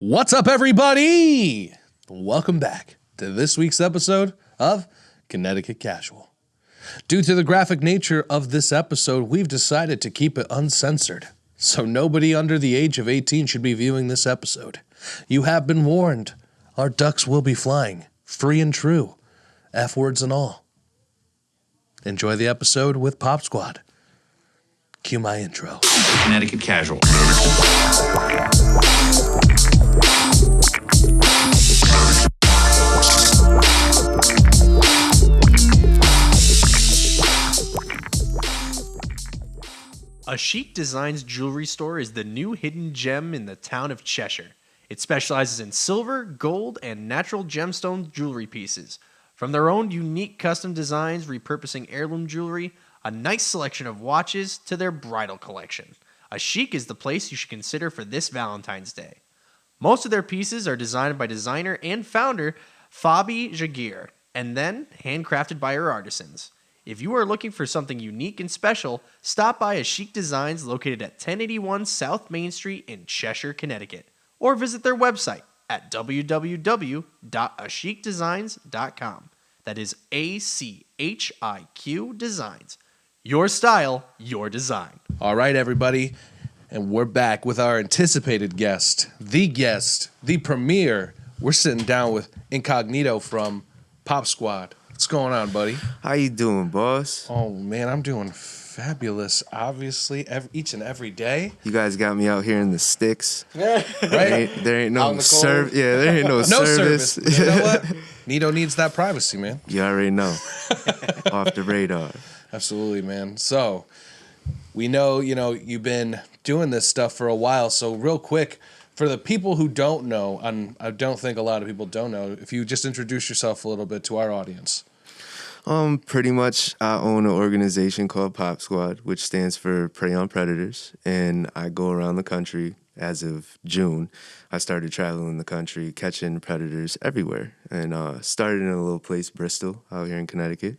What's up, everybody? Welcome back to this week's episode of Connecticut Casual. Due to the graphic nature of this episode, we've decided to keep it uncensored, so nobody under the age of 18 should be viewing this episode. You have been warned. Our ducks will be flying, free and true, F-words and all. Enjoy the episode with Pop Squad. Cue my intro. Connecticut Casual. A Chic Designs jewelry store is the new hidden gem in the town of Cheshire. It specializes in silver, gold, and natural gemstone jewelry pieces. From their own unique custom designs repurposing heirloom jewelry, a nice selection of watches, to their bridal collection. A Chic is the place you should consider for this Valentine's Day. Most of their pieces are designed by designer and founder Fabi Jaguar, and then handcrafted by her artisans. If you are looking for something unique and special, stop by A Chic Designs located at 1081 South Main Street in Cheshire, Connecticut, or visit their website at www.achicdesigns.com. That is ACHIQ Designs. Your style, your design. All right, everybody, and we're back with our anticipated guest, the premier. We're sitting down with Incognito from Pop Squad. What's going on, buddy? How you doing, boss? Oh, man, I'm doing fabulous, obviously, each and every day. You guys got me out here in the sticks. Right? There ain't no service. Yeah, there ain't no, No service. You know what? Nito needs that privacy, man. You already know. Off the radar. Absolutely, man. So, we know, you've been doing this stuff for a while. So, real quick, for the people who don't know, and I don't think a lot of people don't know, if you just introduce yourself a little bit to our audience. Pretty much I own an organization called Pop Squad, which stands for Prey on Predators, and I go around the country. As of June, I started traveling the country, catching predators everywhere, and started in a little place, Bristol, out here in Connecticut.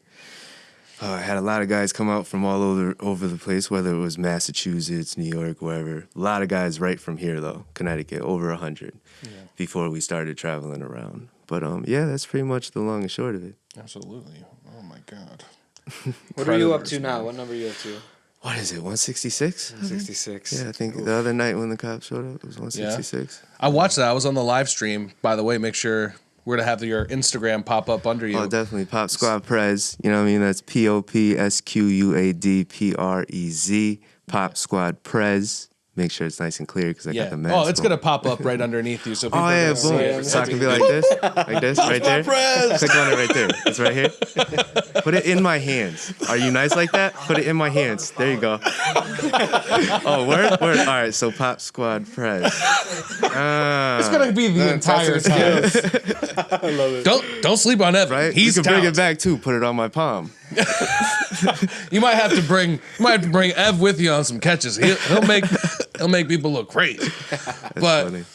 I had a lot of guys come out from all over the place, whether it was Massachusetts, New York, wherever. A lot of guys right from here, though, Connecticut, over 100, before we started traveling around. But, yeah, that's pretty much the long and short of it. Absolutely. Oh, my God. What are you up to now? What number are you up to? What is it, 166? 166. Yeah, I think the other night when the cops showed up, it was 166. Yeah. I watched that. I was on the live stream. By the way, make sure we're going to have your Instagram pop up under you. Oh, definitely. Pop Squad Prez. You know what I mean? That's POPSQUAD Pop Squad Prez. Make sure it's nice and clear because I got the mask. Oh, it's going to pop up right underneath you. So people boom. see So I can be like this, right there. Click on it right there. It's right here. Put it in my hands. Are you nice like that? Put it in my hands. There you go. Oh, word? All right, so Pop Squad Prez. It's going to be the entire time. I love it. Don't sleep on Evan. Right? He's you can bring it talented. back too. Put it on my palm. You might have to bring Ev with you on some catches. He'll make people look crazy. Funny.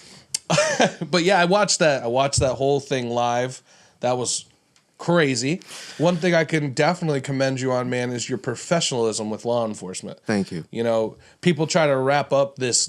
But yeah, I watched that whole thing live. That was crazy. One thing I can definitely commend you on, man, is your professionalism with law enforcement. Thank you. You know, people try to wrap up this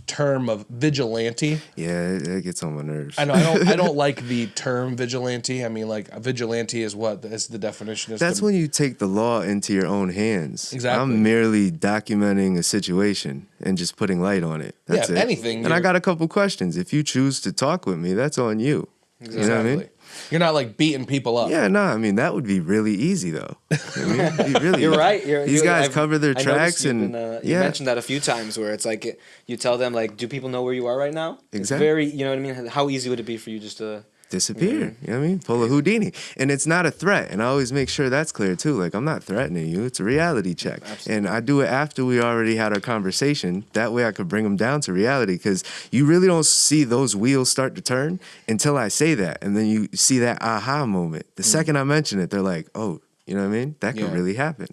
term of vigilante. Yeah, it gets on my nerves. I know. I don't like the term vigilante. I mean, like, a vigilante is what is the definition. That's when you take the law into your own hands. Exactly. I'm merely documenting a situation and just putting light on it. That's it. Anything. And I got a couple questions. If you choose to talk with me, that's on you. Exactly. You know what I mean? You're not like beating people up. Yeah, no, I mean, that would be really easy, though. I mean, it'd be really You're easy. right. These guys cover their I tracks noticed and you mentioned that a few times where it's like you tell them like, do people know where you are right now? Exactly. It's very, you know what I mean? How easy would it be for you just to disappear. You know what I mean? Pull a Houdini. And it's not a threat. And I always make sure that's clear too. Like, I'm not threatening you. It's a reality check. Absolutely. And I do it after we already had our conversation. That way I could bring them down to reality, because you really don't see those wheels start to turn until I say that. And then you see that aha moment. The second I mention it, they're like, oh, you know what I mean? That could really happen.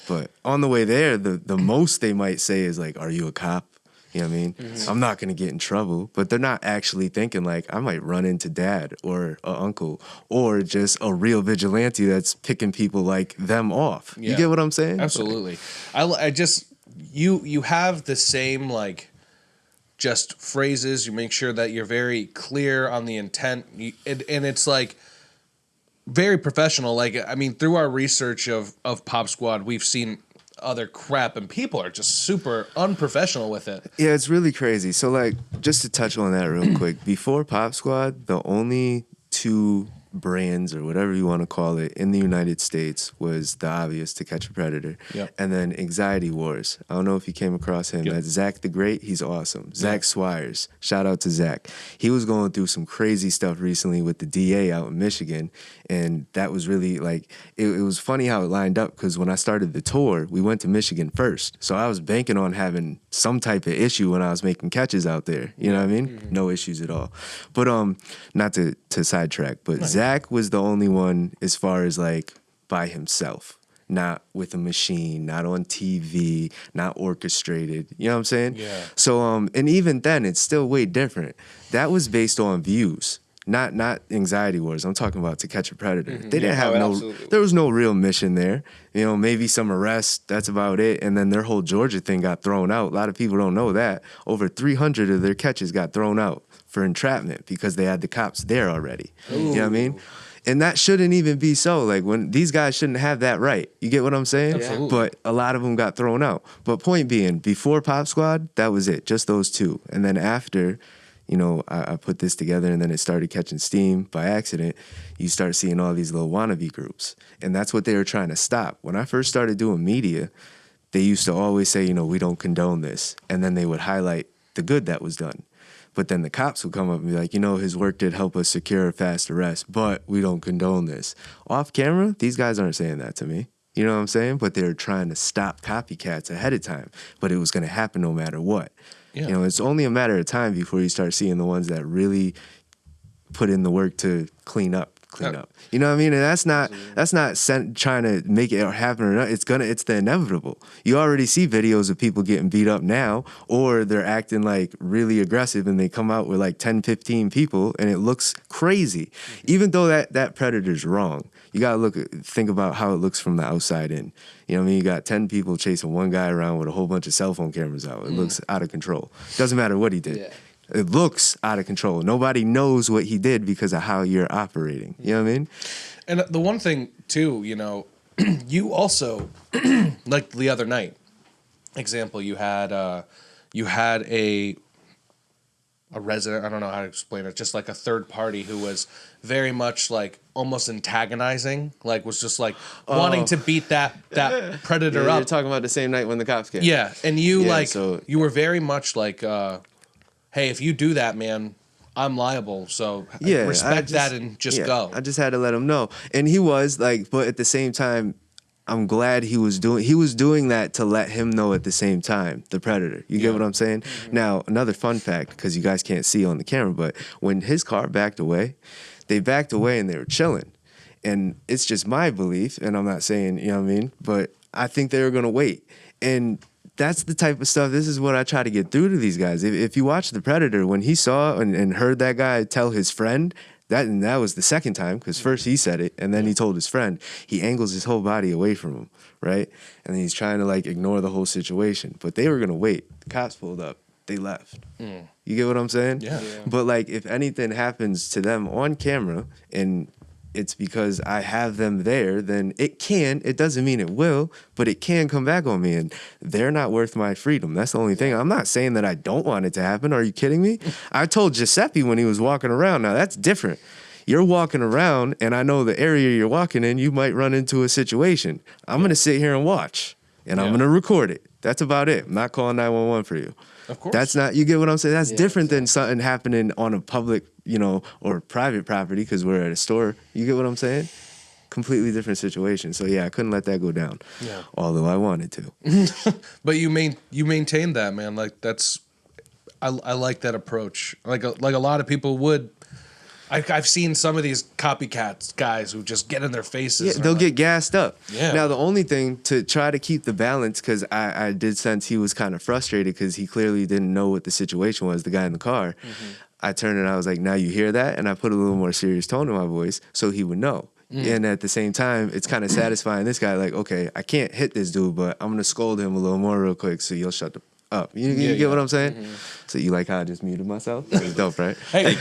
But on the way there, the most they might say is like, are you a cop? You know what I mean? Mm-hmm. I'm not going to get in trouble, but they're not actually thinking like I might run into dad or a uncle or just a real vigilante that's picking people like them off. Yeah. You get what I'm saying? Absolutely. I just, you have the same like just phrases. You make sure that you're very clear on the intent, and it's like very professional. Like, I mean, through our research of Pop Squad, we've seen other crap, and people are just super unprofessional with it. Yeah, it's really crazy. So, like, just to touch on that real quick, before Pop Squad, the only two brands or whatever you want to call it in the United States was the obvious To Catch a Predator, and then Anxiety Wars. I don't know if you came across him. That's Zach the Great. He's awesome. Zach Swires. Shout out to Zach. He was going through some crazy stuff recently with the DA out in Michigan, and that was really like it was funny how it lined up because when I started the tour, we went to Michigan first, so I was banking on having some type of issue when I was making catches out there. You know what I mean? No issues at all. But not to sidetrack, but Zach was the only one as far as like by himself, not with a machine, not on TV, not orchestrated. You know what I'm saying? Yeah. So and even then, it's still way different. That was based on views. Not Anxiety Wars. I'm talking about To Catch a Predator. They didn't have there was no real mission there. You know, maybe some arrests, that's about it. And then their whole Georgia thing got thrown out. A lot of people don't know that. Over 300 of their catches got thrown out for entrapment because they had the cops there already. Ooh. You know what I mean? And that shouldn't even be so. Like, when these guys shouldn't have that right. You get what I'm saying? Absolutely. But a lot of them got thrown out. But point being, before Pop Squad, that was it. Just those two. And then after, you know, I put this together and then it started catching steam by accident. You start seeing all these little wannabe groups. And that's what they were trying to stop. When I first started doing media, they used to always say, you know, we don't condone this. And then they would highlight the good that was done. But then the cops would come up and be like, you know, his work did help us secure a fast arrest, but we don't condone this. Off camera, these guys aren't saying that to me. You know what I'm saying? But they're trying to stop copycats ahead of time. But it was going to happen no matter what. Yeah. You know, it's only a matter of time before you start seeing the ones that really put in the work to clean up. You know what I mean? And that's not trying to make it happen or not. It's the inevitable. You already see videos of people getting beat up now, or they're acting like really aggressive and they come out with like 10, 15 people and it looks crazy. Even though that predator's wrong. You gotta think about how it looks from the outside in. You know what I mean? You got 10 people chasing one guy around with a whole bunch of cell phone cameras out. It looks out of control. Doesn't matter what he did. Yeah. It looks out of control. Nobody knows what he did because of how you're operating. You know what I mean? And the one thing, too, you know, you also, like the other night, example, you had a resident, I don't know how to explain it, just like a third party who was very much like almost antagonizing, like was just like wanting to beat that predator up. You're talking about the same night when the cops came. Yeah, and you you were very much like, hey, if you do that, man, I'm liable. So respect that and just go. I just had to let him know. And he was like, but at the same time, I'm glad he was doing that to let him know at the same time, the predator. You get what I'm saying? Mm-hmm. Now, another fun fact, because you guys can't see on the camera, but when his car backed away, they backed away and they were chilling. And it's just my belief, and I'm not saying, you know what I mean, but I think they were going to wait. And that's the type of stuff, this is what I try to get through to these guys. If you watch The Predator, when he saw and heard that guy tell his friend, that was the second time, because first he said it, and then he told his friend, he angles his whole body away from him, right? And then he's trying to like ignore the whole situation. But they were going to wait. The cops pulled up. They left. You get what I'm saying? Yeah. But like if anything happens to them on camera and it's because I have them there, then it doesn't mean it will, but it can come back on me, and they're not worth my freedom. That's the only thing. I'm not saying that I don't want it to happen. Are you kidding me? I told Giuseppe when he was walking around, now that's different. You're walking around, and I know the area you're walking in, you might run into a situation. I'm going to sit here and watch, and I'm going to record it. That's about it. I'm not calling 911 for you. Of course. That's not, you get what I'm saying? That's different than something happening on a public, you know, or private property because we're at a store. You get what I'm saying? Completely different situation. So yeah, I couldn't let that go down. Yeah. Although I wanted to. But you maintained that, man. Like I like that approach. Like a lot of people would. I've seen some of these copycats guys who just get in their faces. Yeah, they'll get gassed up. Yeah. Now, the only thing to try to keep the balance, because I did sense he was kind of frustrated because he clearly didn't know what the situation was, the guy in the car. Mm-hmm. I turned and I was like, now you hear that? And I put a little more serious tone in my voice so he would know. And at the same time, it's kind of satisfying this guy, like, okay, I can't hit this dude, but I'm going to scold him a little more real quick so you'll shut up. You get what I'm saying? So you like how I just muted myself? That was dope, right? Hey,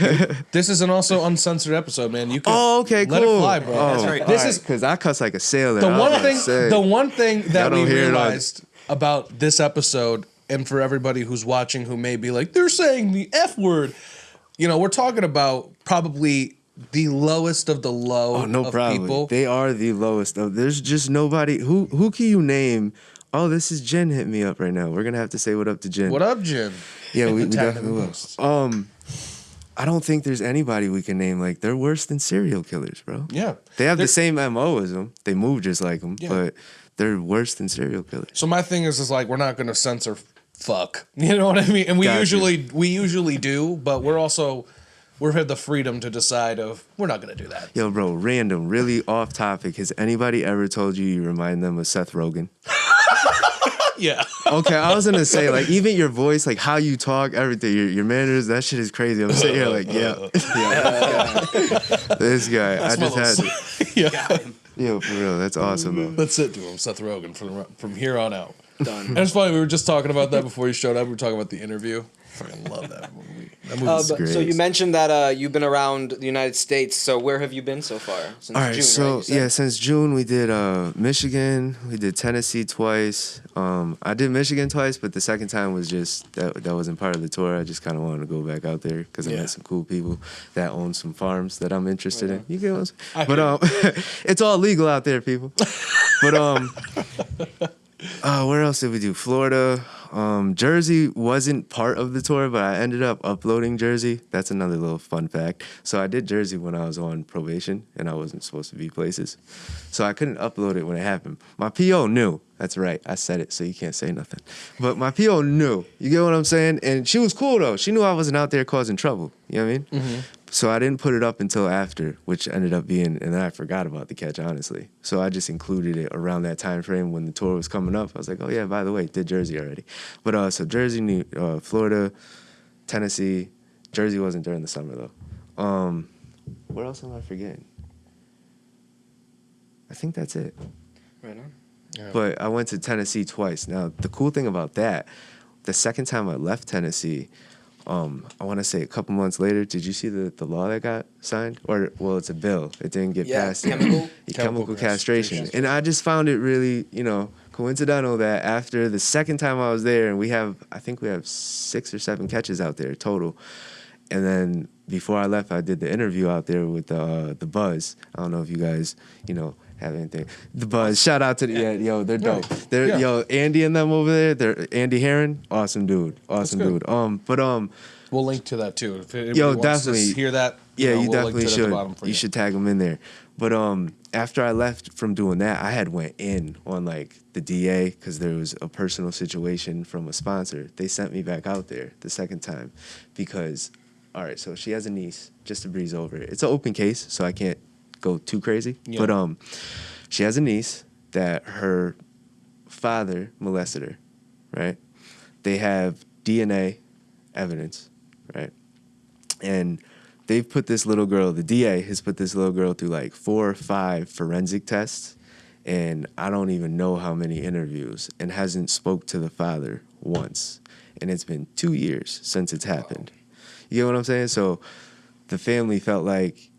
this is an also uncensored episode, man. You can Okay, let cool. it fly, bro. That's right. This is because I cuss like a sailor. the I was one about to thing. say. The one thing that Y'all we don't hear it on- realized about this episode, and for everybody who's watching who may be like, they're saying the F word. You know, we're talking about probably the lowest of the low Oh, no of problem. people. They are the lowest. There's just nobody. Who can you name? Oh, this is Jen hitting me up right now. We're gonna have to say what up to Jen. What up, Jim? Yeah, we Tag definitely them will. posts. I don't think there's anybody we can name. Like, they're worse than serial killers, bro. Yeah. They have They're- the same MO as them. They move just like them, Yeah. but they're worse than serial killers. So my thing is like we're not going to censor fuck. You know what I mean? And we Got you. usually do, but we've had the freedom to decide of we're not going to do that. Yo, bro, random, really off topic. Has anybody ever told you remind them of Seth Rogen? Yeah. Okay, I was gonna say, like, even your voice, like how you talk, everything, your manners, that shit is crazy. I'm sitting here like, yeah, this guy. I just had to. Yeah. Yo, for real, that's awesome, though. Let's sit to him, Seth Rogen, from here on out. Done. And it's funny, we were just talking about that before you showed up. We were talking about the interview. Fucking love that movie. That movie's But, so great. you mentioned that you've been around the United States. So where have you been so far? Since All right, June, so right? You said? yeah, since June we did Michigan, we did Tennessee twice. I did Michigan twice, but the second time was just that wasn't part of the tour. I just kind of wanted to go back out there because I met some cool people that own some farms that I'm interested in. You get what I'm saying? But it's all legal out there, people. But where else did we do? Florida. Jersey wasn't part of the tour, but I ended up uploading Jersey. That's another little fun fact. So I did Jersey when I was on probation, and I wasn't supposed to be places. So I couldn't upload it when it happened. My PO knew. That's right. I said it, so you can't say nothing. But my PO knew. You get what I'm saying? And she was cool, though. She knew I wasn't out there causing trouble. You know what I mean? Mm-hmm. So I didn't put it up until after, which ended up being, and then I forgot about the catch, honestly. So I just included it around that time frame when the tour was coming up. I was like, oh yeah, by the way, did Jersey already. But so Jersey, Florida, Tennessee. Jersey wasn't during the summer though. What else am I forgetting? I think that's it. Right on. Yeah. But I went to Tennessee twice. Now, the cool thing about that, the second time I left Tennessee, I want to say a couple months later, did you see the law that got signed? Or, well, it's a bill. It didn't get passed. Chemical castration. And I just found it really, coincidental that after the second time I was there, and I think we have 6 or 7 catches out there total. And then before I left, I did the interview out there with the Buzz. I don't know if you guys, have anything. The Buzz. Shout out to they're dope. Andy and them over there. They're Andy Heron, awesome dude. We'll link to that too. If anybody Yo, wants definitely to hear that. Yeah, you we'll link definitely to it at the should. bottom for You should tag them in there. But after I left from doing that, I had went in on like the DA because there was a personal situation from a sponsor. They sent me back out there the second time because, all right, so she has a niece, just to breeze over it. It's an open case, so I can't go too crazy. Yeah. But she has a niece that her father molested her, right? They have DNA evidence, right? And they've put this little girl, the DA has put this little girl through like 4 or 5 forensic tests, and I don't even know how many interviews, and hasn't spoke to the father once. And it's been 2 years since it's happened. You get what I'm saying? So the family felt like,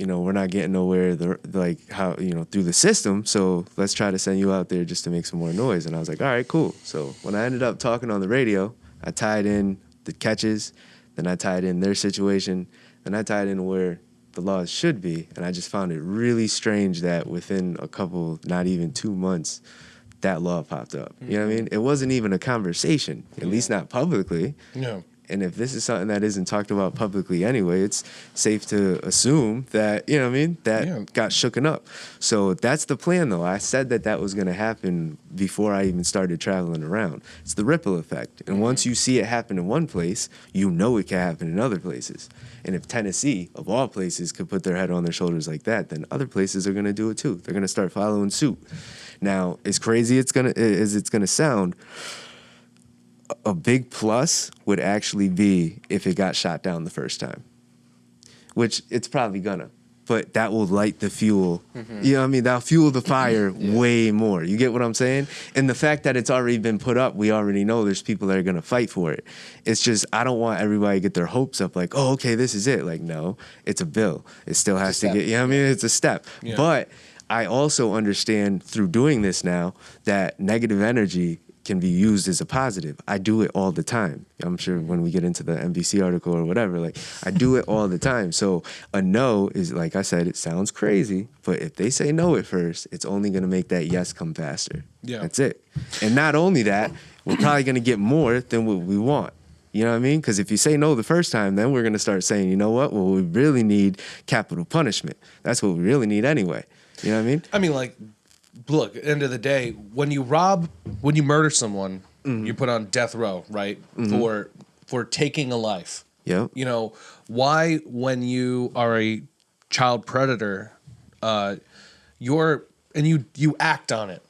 we're not getting nowhere, through the system, so let's try to send you out there just to make some more noise. And I was like, all right, cool. So when I ended up talking on the radio, I tied in the catches, then I tied in their situation, then I tied in where the laws should be, and I just found it really strange that within a couple, not even 2 months, that law popped up. Mm-hmm. You know what I mean? It wasn't even a conversation, at least not publicly. Yeah. And if this is something that isn't talked about publicly anyway, it's safe to assume that, that got shooken up. So that's the plan, though. I said that was going to happen before I even started traveling around. It's the ripple effect. And once you see it happen in one place, it can happen in other places. And if Tennessee, of all places, could put their head on their shoulders like that, then other places are going to do it too. They're going to start following suit. Now, as crazy as it's going to sound, a big plus would actually be if it got shot down the first time, which it's probably gonna. but that will light the fuel. You know what I mean? That'll fuel the fire way more. You get what I'm saying? And the fact that it's already been put up, we already know there's people that are going to fight for it. It's just, I don't want everybody to get their hopes up like, oh, okay, this is it. Like, no, it's a bill. It still has to get, you know what I mean? It's a step. Yeah. But I also understand through doing this now that negative energy can be used as a positive. I do it all the time. I'm sure when we get into the NBC article or whatever, like I do it all the time. So a no is, like I said, it sounds crazy, but if they say no at first, it's only going to make that yes come faster. Yeah. That's it. And not only that, we're probably going to get more than what we want. You know what I mean? Because if you say no the first time, then we're going to start saying, you know what? Well, we really need capital punishment. That's what we really need anyway. You know what I mean? I mean, like, look, at the end of the day, when you murder someone, you put on death row, right? For taking a life. Yep. You know, why when you are a child predator, you act on it,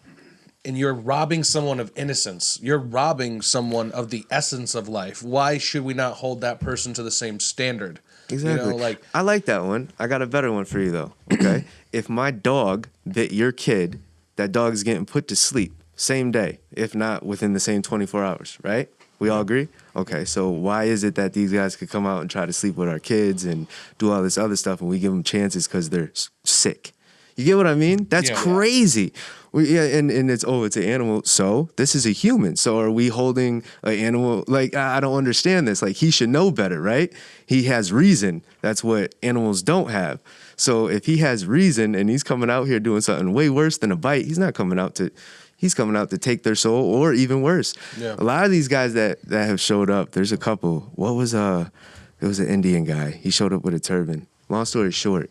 and you're robbing someone of innocence. You're robbing someone of the essence of life. Why should we not hold that person to the same standard? Exactly. You know, like, I like that one. I got a better one for you though. Okay. If my dog bit your kid, that dog is getting put to sleep same day, if not within the same 24 hours, right? We all agree? Okay, so why is it that these guys could come out and try to sleep with our kids and do all this other stuff and we give them chances because they're sick? You get what I mean? That's crazy. And it's an animal. So this is a human. So are we holding an animal? Like, I don't understand this. Like, he should know better, right? He has reason. That's what animals don't have. So if he has reason and he's coming out here doing something way worse than a bite, he's coming out to take their soul, or even worse. Yeah. A lot of these guys that have showed up, there's a couple. It was an Indian guy. He showed up with a turban. Long story short,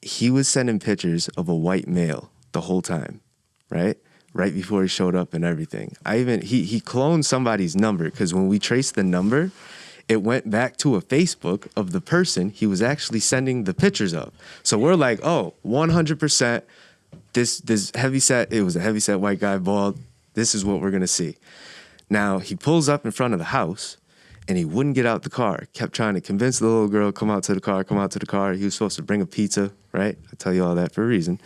he was sending pictures of a white male the whole time, right? Right before he showed up and everything. He cloned somebody's number, because when we traced the number, it went back to a Facebook of the person he was actually sending the pictures of. So we're like, oh, 100%, this heavyset, it was a heavyset white guy, bald. This is what we're going to see. Now, he pulls up in front of the house, and he wouldn't get out the car. Kept trying to convince the little girl, come out to the car. He was supposed to bring a pizza, right? I tell you all that for a reason.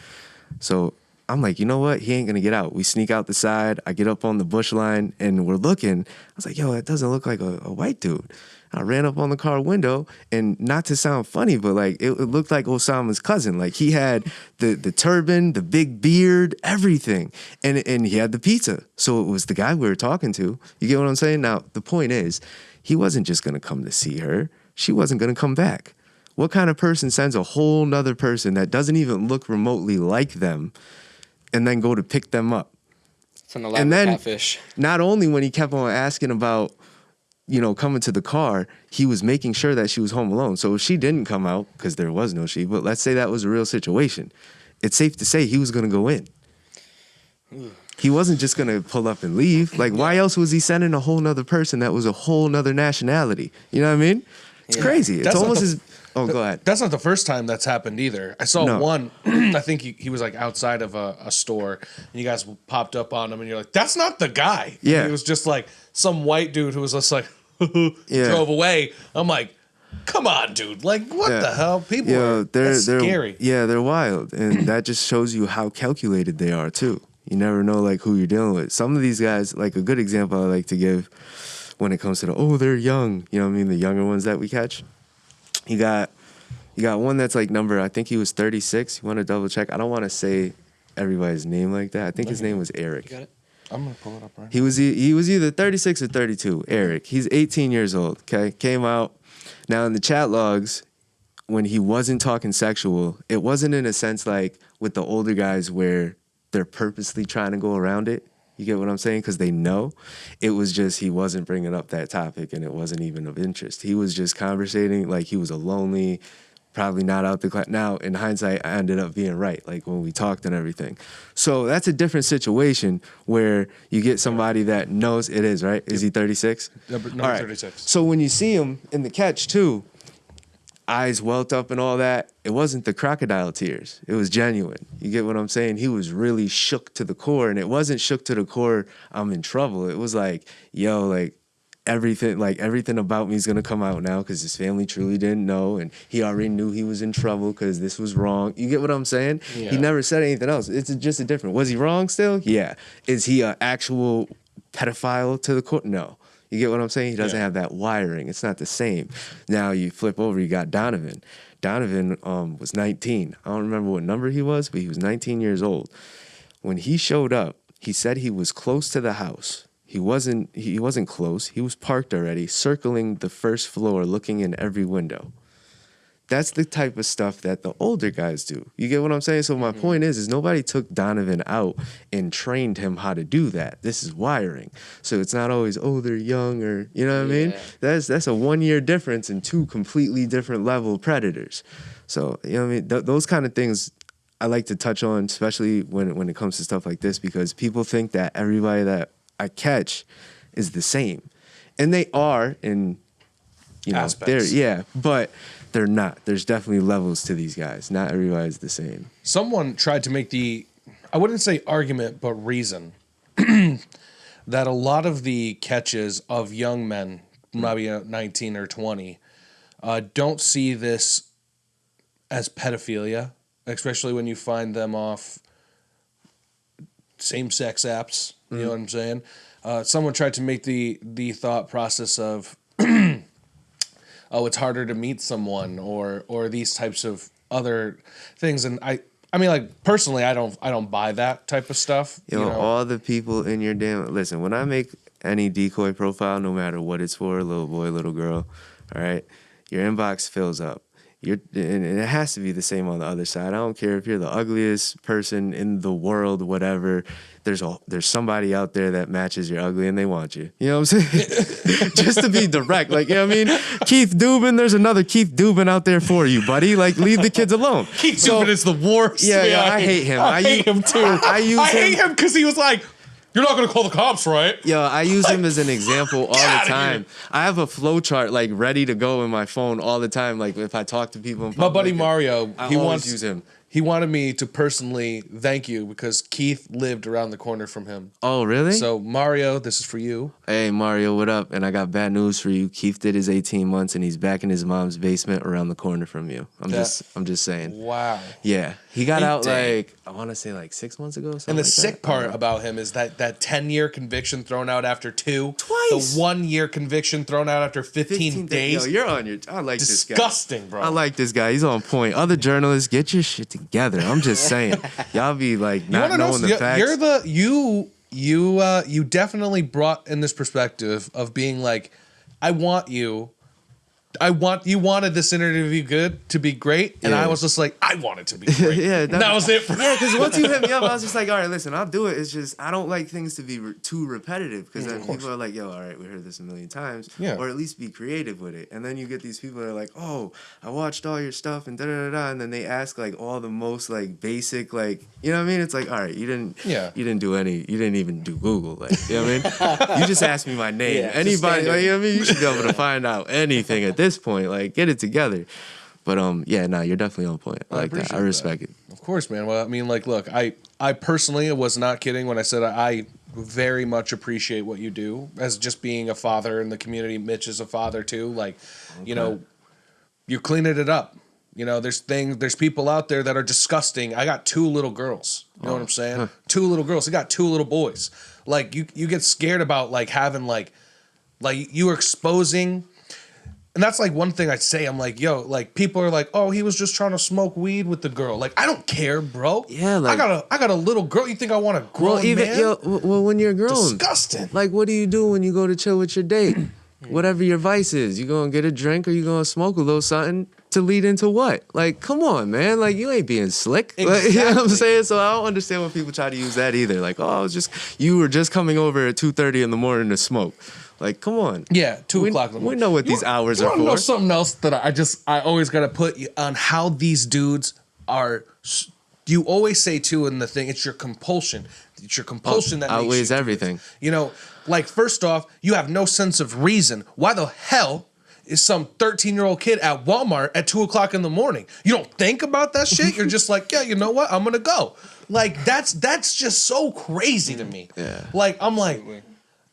So I'm like, you know what? He ain't going to get out. We sneak out the side. I get up on the bush line, and we're looking. I was like, yo, that doesn't look like a white dude. I ran up on the car window, and not to sound funny, but like it looked like Osama's cousin. Like, he had the turban, the big beard, everything, and he had the pizza. So it was the guy we were talking to. You get what I'm saying? Now, the point is, he wasn't just going to come to see her. She wasn't going to come back. What kind of person sends a whole nother person that doesn't even look remotely like them and then go to pick them up? It's an elaborate catfish. Not only when he kept on asking about, coming to the car, he was making sure that she was home alone. So if she didn't come out, because there was no she, but let's say that was a real situation, it's safe to say he was going to go in. He wasn't just going to pull up and leave. Like, why else was he sending a whole nother person that was a whole nother nationality? You know what I mean? It's crazy. It's almost as... Oh, go ahead. That's not the first time that's happened either. I saw one, I think he was like outside of a store, and you guys popped up on him, and you're like, that's not the guy. Yeah. And it was just like some white dude who was just like, drove away. I'm like, come on, dude. Like, what the hell? People they're scary. Yeah, they're wild. And that just shows you how calculated they are, too. You never know, like, who you're dealing with. Some of these guys, like, a good example I like to give when it comes to they're young. You know what I mean? The younger ones that we catch. You got one that's like number, I think he was 36. You want to double check? I don't want to say everybody's name like that. I think his name was Eric. You got it? I'm going to pull it up right now. He was either 36 or 32, Eric. He's 18 years old, okay? Came out. Now, in the chat logs, when he wasn't talking sexual, it wasn't in a sense like with the older guys where they're purposely trying to go around it. You get what I'm saying? Because they know. It was just he wasn't bringing up that topic, and it wasn't even of interest. He was just conversating like he was a lonely, probably not out the class. Now, in hindsight, I ended up being right, like when we talked and everything. So that's a different situation where you get somebody that knows it is, right? Is he 36? Number 36. So when you see him in the catch, too, eyes welt up and all that, it wasn't the crocodile tears. It was genuine. You get what I'm saying? He was really shook to the core, and it wasn't shook to the core, I'm in trouble. It was like, yo, like, everything about me is gonna come out now because his family truly didn't know, and he already knew he was in trouble because this was wrong. You get what I'm saying? Yeah. He never said anything else. It's just a different. Was he wrong still? Yeah. Is he an actual pedophile to the court? No. You get what I'm saying? He doesn't have that wiring. It's not the same. Now you flip over, you got Donovan. Donovan was 19. I don't remember what number he was, but he was 19 years old. When he showed up, he said he was close to the house. He wasn't close. He was parked already, circling the first floor, looking in every window. That's the type of stuff that the older guys do. You get what I'm saying? So my point is nobody took Donovan out and trained him how to do that. This is wiring. So it's not always, oh, they're young or, you know what I mean? That's a 1 year difference in two completely different level predators. So, you know what I mean? Those kind of things I like to touch on, especially when it comes to stuff like this, because people think that everybody that I catch is the same. And they are in, Aspects. but they're not. There's definitely levels to these guys. Not everybody's the same. Someone tried to make I wouldn't say argument, but reason that a lot of the catches of young men, maybe 19 or 20, don't see this as pedophilia, especially when you find them off same-sex apps. You know what I'm saying? Someone tried to make the thought process of, oh, it's harder to meet someone, or these types of other things, and I mean, like, personally, I don't buy that type of stuff. Yo, all the people in your listen, when I make any decoy profile, no matter what it's for, little boy, little girl, all right, your inbox fills up. And it has to be the same on the other side. I don't care if you're the ugliest person in the world, whatever. There's somebody out there that matches your ugly and they want you. You know what I'm saying? Just to be direct. Like, you know what I mean? Keith Dubin, there's another Keith Dubin out there for you, buddy. Like, leave the kids alone. Keith Dubin is the worst. Yeah, I hate him. I hate him too. I hate him because he was like, you're not going to call the cops, right? Yo, I use him as an example all the outta time. here. I have a flow chart like ready to go in my phone all the time. Like if I talk to people in My public, buddy Mario, I he always wants use him. He wanted me to personally thank you because Keith lived around the corner from him. Oh, really? So Mario, this is for you. Hey, Mario, what up? And I got bad news for you. Keith did his 18 months and he's back in his mom's basement around the corner from you. I'm just saying. Wow. Yeah. He got out dang. like, I want to say like 6 months ago. And the like sick that. part about him is that 10-year conviction thrown out after 2. Twice. The 1-year conviction thrown out after 15 days. Yo, you're on your. I like this guy. Disgusting, bro. I like this guy. He's on point. Other journalists, get your shit together. I'm just saying. Y'all be like not knowing the facts. You're the you definitely brought in this perspective of being like, you wanted this interview to be great, and I was just like, I want it to be great. Yeah, that was it. Yeah, because once you hit me up, I was just like, all right, listen, I'll do it. It's just I don't like things to be too repetitive because then people are like, yo, all right, we heard this a million times, or at least be creative with it. And then you get these people that are like, oh, I watched all your stuff and da da da, and then they ask like all the most like basic like, you know what I mean? It's like, all right, you didn't even do Google, like, you know what I mean? You just asked me my name. Yeah, Anybody, like, you know what I mean? You should be able to find out anything at this point. Like, get it together. But you're definitely on point. I like that. I respect it. Of course, man. Well, I mean, like, look, I personally was not kidding when I said I very much appreciate what you do as just being a father in the community. Mitch is a father too. Like, you know, you're cleaning it up. You know, there's people out there that are disgusting. I got 2 little girls. You know what I'm saying? Huh. 2 little girls. I got 2 little boys. Like, you get scared about like having like you are exposing. And that's like one thing I'd say. I'm like, yo, like people are like, oh, he was just trying to smoke weed with the girl. Like, I don't care, bro. Yeah, like I got a little girl. You think I want a grown man? When you're grown, disgusting. Like, what do you do when you go to chill with your date? Whatever your vice is, you gonna get a drink or you gonna smoke a little something to lead into what? Like, come on, man. Like, you ain't being slick. Exactly. Like, you know what I'm saying? So I don't understand when people try to use that either. Like, oh, you were just coming over at 2:30 in the morning to smoke. Like, come on. Yeah, 2 o'clock in the morning. We know what these hours are for. You know something else that I always got to put you on how these dudes are. You always say too in the thing, it's your compulsion. It's your compulsion that outweighs makes you everything. You know, like first off, you have no sense of reason. Why the hell is some 13-year-old kid at Walmart at 2 o'clock in the morning? You don't think about that shit. You're just like, yeah, you know what? I'm gonna go. Like that's just so crazy to me. Yeah. Like I'm like.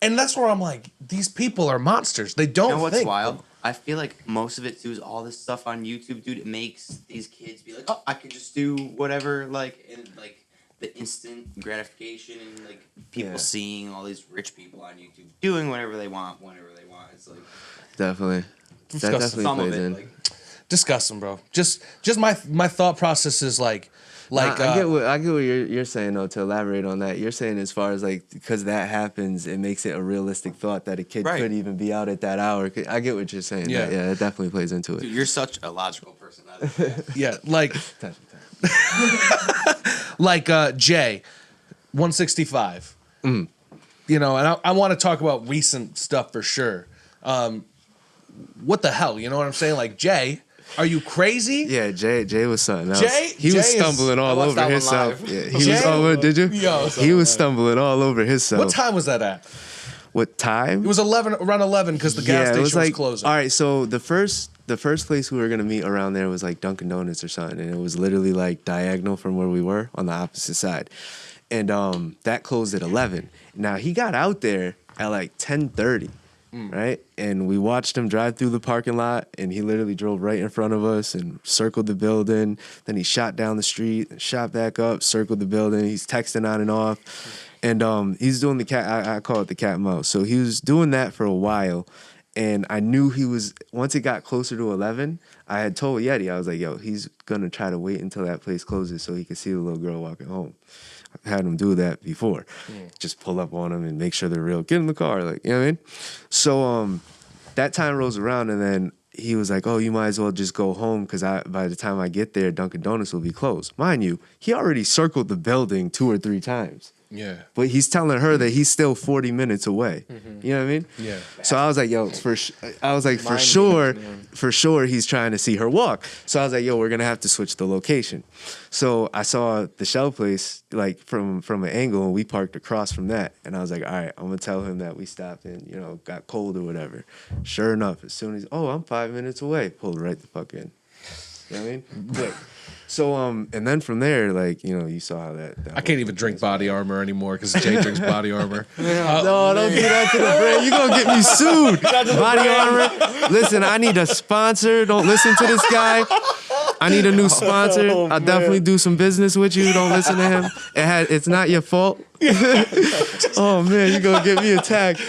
And that's where I'm like, these people are monsters. They don't You know what's think. wild? I feel like most of it, dude, is all this stuff on YouTube, dude. It makes these kids be like, oh, I could just do whatever, like, and like the instant gratification and like people seeing all these rich people on YouTube doing whatever they want, whenever they want. It's like Definitely. That Disgusting. definitely some of plays it, in. like Disgusting, bro. Just my thought process is like I get what you're saying though. To elaborate on that, you're saying as far as like because that happens, it makes it a realistic thought that a kid Right. could even be out at that hour. I get what you're saying. Yeah. Yeah, it definitely plays into it. dude, you're such a logical person. yeah, like Jay, 165. You know, and I want to talk about recent stuff for sure. What the hell? You know what I'm saying? Like, Jay, are you crazy? Yeah, Jay was something else. Jay He was is- stumbling all watched over that one himself. live. Yeah, he Jay- was all did you? Yo. He was stumbling all over himself. What time was that at? What time? It was around 11 because the gas station was closing. All right, so the first place we were gonna meet around there was like Dunkin' Donuts or something, and it was literally like diagonal from where we were on the opposite side, and that closed at 11. Now he got out there at like 10:30, right? And we watched him drive through the parking lot, and he literally drove right in front of us and circled the building. Then he shot down the street, and shot back up, circled the building. He's texting on and off. And he's doing the cat, I call it the cat and mouse. So he was doing that for a while. And I knew he was, once it got closer to 11, I had told Yeti, I was like, yo, he's going to try to wait until that place closes so he can see the little girl walking home. I've had him do that before. Just pull up on him and make sure they're real. Get in the car, like, you know what I mean? So that time rolls around, and then he was like, oh, you might as well just go home because by the time I get there, Dunkin' Donuts will be closed. Mind you, he already circled the building 2 or 3 times. Yeah. But he's telling her that he's still 40 minutes away. You know what I mean? Yeah. So I was like, yo, for sure, he's trying to see her walk. So I was like, yo, we're gonna have to switch the location. So I saw the Shell place like from an angle, and we parked across from that. And I was like, all right, I'm gonna tell him that we stopped and got cold or whatever. Sure enough, as soon as I'm 5 minutes away, pulled right the fuck in. You know what I mean? Quick. So and then from there, like you saw how that I can't even drink body armor anymore because Jay drinks body armor. No, don't do that to the brand. You're going to get me sued. Body armor. Listen, I need a sponsor. Don't listen to this guy. I need a new sponsor. I'll definitely do some business with you. Don't listen to him. It's not your fault. Oh, man, you're going to get me attacked.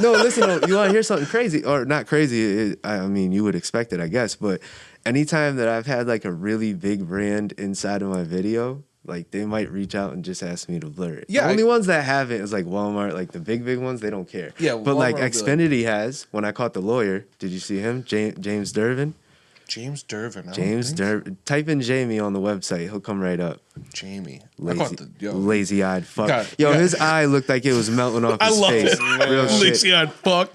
No, listen, you want to hear something crazy? Or not crazy. I mean, you would expect it, I guess. But anytime that I've had like a really big brand inside of my video, like they might reach out and just ask me to blur it. Yeah, The only ones that haven't is like Walmart, like the big ones, they don't care. Yeah, but Walmart like will be like- Xfinity has. When I caught the lawyer, did you see him? James Dervin. James Dervin. I don't James think so. Dervin. Type in Jamie on the website. He'll come right up. Jamie. I caught Lazy-eyed fuck. God, yo, yeah. his eye looked like it was melting off I his love face. it. Real shit. Lazy-eyed fuck.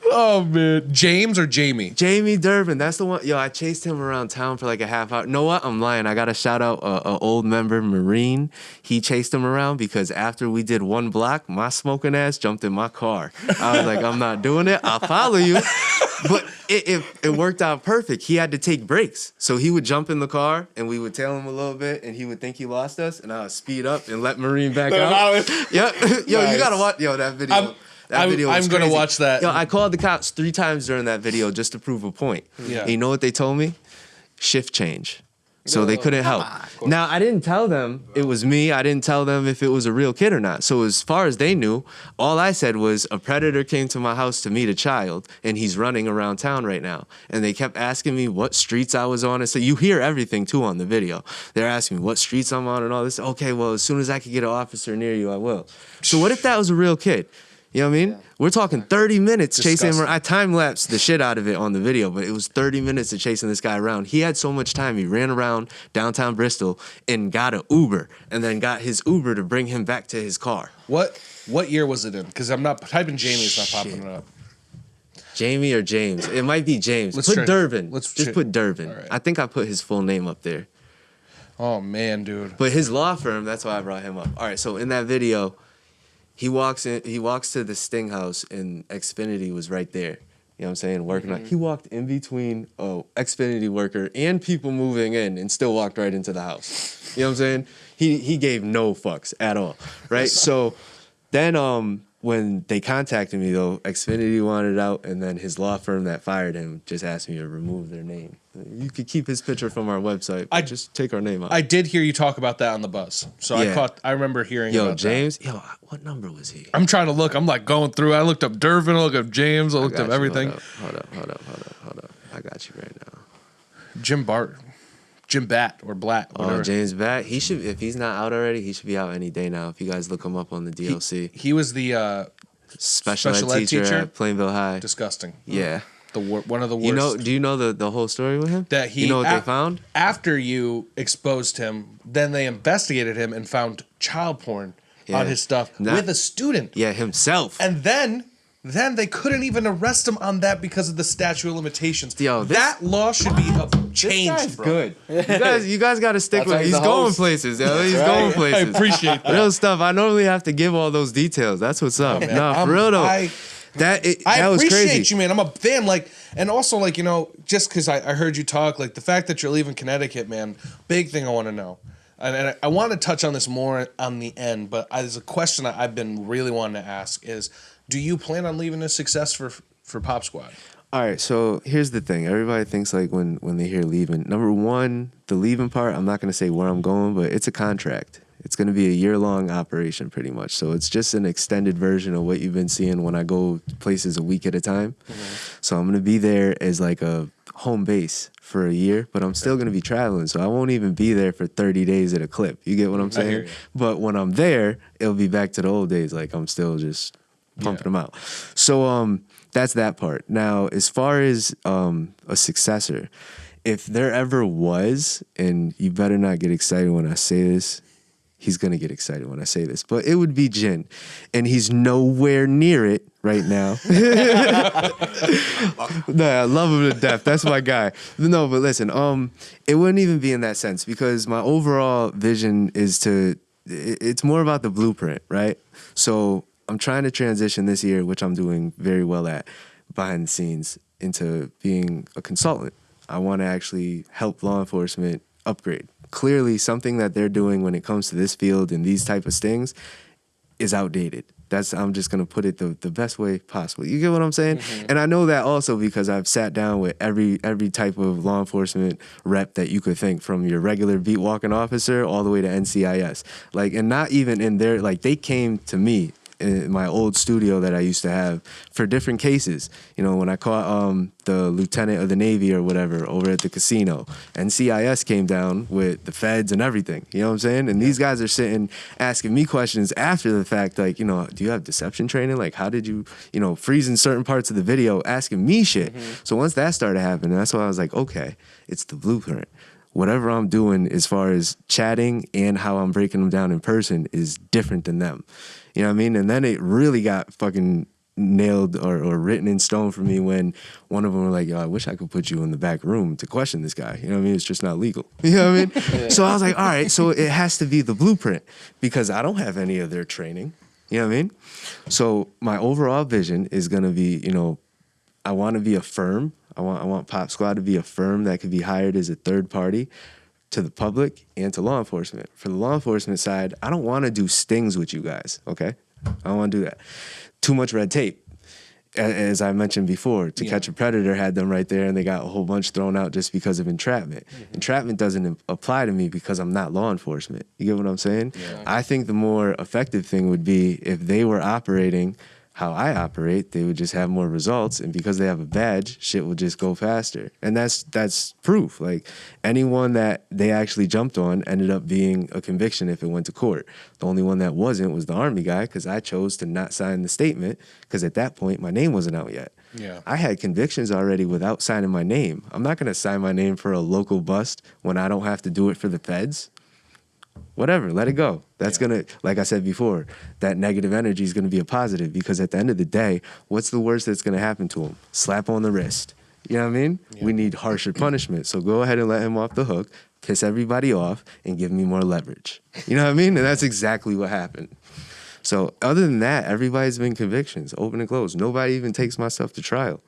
Oh, man. James or Jamie? Jamie Durbin, that's the one. Yo, I chased him around town for like a half hour. Know what? I'm lying. I got to shout out a old member, Marine. He chased him around because after we did 1 block, my smoking ass jumped in my car. I was like, I'm not doing it. I'll follow you. But it worked out perfect. He had to take breaks. So he would jump in the car and we would tail him a little bit and he would think he lost us and I would speed up and let Marine back out. Yep. Yo, Nice. you got to watch. Yo, that video. That video was I'm gonna crazy. watch that. Yo, I called the cops 3 times during that video just to prove a point. Yeah. And you know what they told me? Shift change. So they couldn't help. Now, I didn't tell them it was me. I didn't tell them if it was a real kid or not. So as far as they knew, all I said was a predator came to my house to meet a child, and he's running around town right now. And they kept asking me what streets I was on. And so you hear everything, too, on the video. They're asking me what streets I'm on and all this. Okay, well, as soon as I could get an officer near you, I will. So what if that was a real kid? You know what I mean? We're talking 30 minutes chasing him around. I time-lapsed the shit out of it on the video, but it was 30 minutes of chasing this guy around. He had so much time. He ran around downtown Bristol and got an Uber, and then got his Uber to bring him back to his car. What year was it in? Because I'm not typing Jamie. It's not popping it up. Jamie or James? It might be James. Let's put try- Durbin. let's Just try- put Durbin. All right. I think I put his full name up there. Oh, man, dude. But his law firm, that's why I brought him up. All right, so in that video, he walks to the Sting house and Xfinity was right there. You know what I'm saying? Working on. He walked in between Xfinity worker and people moving in and still walked right into the house. You know what I'm saying? He gave no fucks at all. Right? So then when they contacted me, though, Xfinity wanted it out, and then his law firm that fired him just asked me to remove their name. You could keep his picture from our website, but just take our name out. I did hear you talk about that on the bus, so Yeah. I remember hearing Yo, about James, what number was he? that. I'm trying to look. I'm like going through. I looked up Durvin, I looked up James, I looked got up you. everything. Hold up. I got you right now. Jim Bat or Blatt, whatever. Oh, James Batt. He should, if he's not out already, he should be out any day now. If you guys look him up on the DLC. He was the Special special ed ed teacher teacher? at Plainville High. disgusting. Yeah. One of the worst. Do you know the whole story with him? That he You know what they found? after you exposed him, then they investigated him and found child porn Yeah. on his stuff Not- with a student. Yeah, himself. And then they couldn't even arrest him on that because of the statute of limitations. Yo, this- that law should be changed. This guy's bro. good. You guys got to stick That's with why him. he's He's the going host. places. Yo. He's right. going I places. appreciate that. Real stuff. I normally have to give all those details. That's what's up. man. Nah, for real though. I that was appreciate crazy. you, man. I'm a fan. Like, and also, like, you know, just because I heard you talk, like, the fact that you're leaving Connecticut, man, big thing I want to know. And I want to touch on this more on the end, but there's a question I've been really wanting to ask is, do you plan on leaving a success for Pop Squad? All right, so here's the thing. Everybody thinks like when they hear leaving. Number one, the leaving part, I'm not going to say where I'm going, but it's a contract. It's going to be a year-long operation pretty much. So it's just an extended version of what you've been seeing when I go places a week at a time. Mm-hmm. So I'm going to be there as like a home base for a year, but I'm still going to be traveling. So I won't even be there for 30 days at a clip. You get what I'm I hear saying? you. But when I'm there, it'll be back to the old days. Like I'm still just pumping them out. So that's that part. Now, as far as a successor, if there ever was, and you better not get excited when I say this, he's going to get excited when I say this, but it would be Jin. And he's nowhere near it right now. No, I love him to death. That's my guy. No, but listen, it wouldn't even be in that sense because my overall vision is it's more about the blueprint, right? So I'm trying to transition this year, which I'm doing very well at behind the scenes, into being a consultant. I want to actually help law enforcement upgrade. Clearly, something that they're doing when it comes to this field and these type of stings is outdated. I'm just gonna put it the best way possible. You get what I'm saying? Mm-hmm. And I know that also because I've sat down with every type of law enforcement rep that you could think, from your regular beat walking officer all the way to NCIS. Like, and not even in their, like, they came to me in my old studio that I used to have for different cases. You know, when I caught the lieutenant of the Navy or whatever over at the casino, NCIS came down with the feds and everything. You know what I'm saying? And these guys are sitting asking me questions after the fact, like, you know, do you have deception training? Like, how did you, freezing certain parts of the video, asking me shit. Mm-hmm. So once that started happening, that's why I was like, okay, it's the blueprint. Whatever I'm doing as far as chatting and how I'm breaking them down in person is different than them. You know what I mean? And then it really got fucking nailed or written in stone for me when one of them were like, yo, I wish I could put you in the back room to question this guy. You know what I mean? It's just not legal. You know what I mean? Yeah. So I was like, all right, so it has to be the blueprint because I don't have any of their training. You know what I mean? So my overall vision is going to be, I want to be a firm. I want Pop Squad to be a firm that could be hired as a third party to the public and to law enforcement. For the law enforcement side, I don't want to do stings with you guys, okay? I don't want to do that. Too much red tape. As I mentioned before, To Catch a Predator had them right there and they got a whole bunch thrown out just because of entrapment. Mm-hmm. Entrapment doesn't apply to me because I'm not law enforcement. You get what I'm saying? Yeah. I think the more effective thing would be if they were operating how I operate, they would just have more results, and because they have a badge, shit will just go faster. And that's proof. Like, anyone that they actually jumped on ended up being a conviction if it went to court. The only one that wasn't was the Army guy, because I chose to not sign the statement, because at that point, my name wasn't out yet. Yeah. I had convictions already without signing my name. I'm not going to sign my name for a local bust when I don't have to do it for the feds. Whatever, let it go. That's gonna, like I said before, that negative energy is gonna be a positive, because at the end of the day, what's the worst that's gonna happen to him? Slap on the wrist. You know what I mean? Yeah. We need harsher punishment. So go ahead and let him off the hook, piss everybody off, and give me more leverage. You know what I mean? And that's exactly what happened. So other than that, everybody's been convictions, open and closed. Nobody even takes my stuff to trial.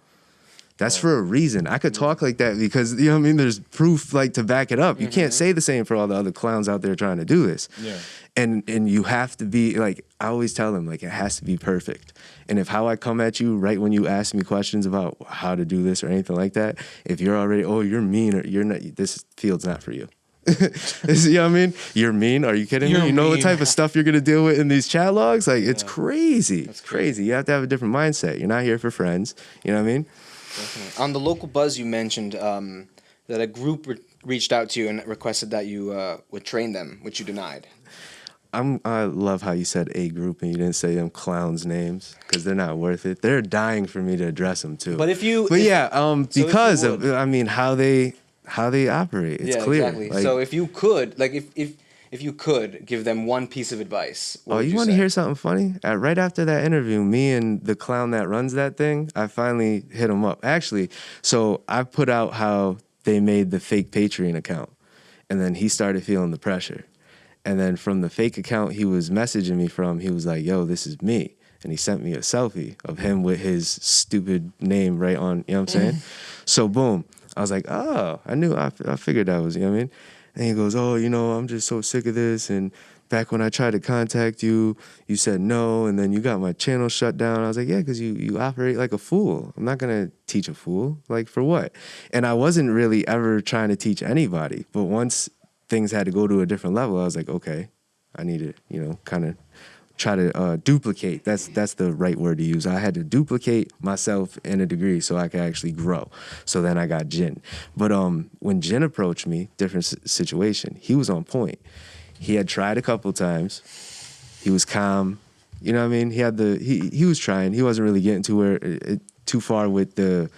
That's for a reason. I could talk like that because, you know what I mean, there's proof, like, to back it up. You can't say the same for all the other clowns out there trying to do this. Yeah. And you have to be like, I always tell them, like, it has to be perfect. And if how I come at you right when you ask me questions about how to do this or anything like that, if you're already, oh, you're mean, or you're not, this field's not for you. You know what I mean? You're mean? Are you kidding me? You know what type of stuff you're going to deal with in these chat logs? Like, it's crazy. It's crazy. You have to have a different mindset. You're not here for friends. You know what I mean? Definitely. On the local buzz, you mentioned that a group reached out to you and requested that you would train them, which you denied. I love how you said a group and you didn't say them clowns' names because they're not worth it. They're dying for me to address them too. But because of how they operate. It's clear. Exactly. Like, so if you could, like, if you could give them one piece of advice, what would you want to hear something funny? Right after that interview, me and the clown that runs that thing, I finally hit him up. Actually, so I put out how they made the fake Patreon account, and then he started feeling the pressure. And then from the fake account he was messaging me from, he was like, yo, this is me. And he sent me a selfie of him with his stupid name right on, you know what I'm saying? So boom, I was like, oh, I figured that was, you know what I mean? And he goes, oh, I'm just so sick of this. And back when I tried to contact you, you said no. And then you got my channel shut down. I was like, yeah, because you operate like a fool. I'm not going to teach a fool. Like, for what? And I wasn't really ever trying to teach anybody. But once things had to go to a different level, I was like, okay, I need to, kind of try to duplicate. That's the right word to use. I had to duplicate myself in a degree so I could actually grow. So then I got Jin. But when Jin approached me, different situation, he was on point. He had tried a couple times. He was calm. You know what I mean? He was trying. He wasn't really getting too far with the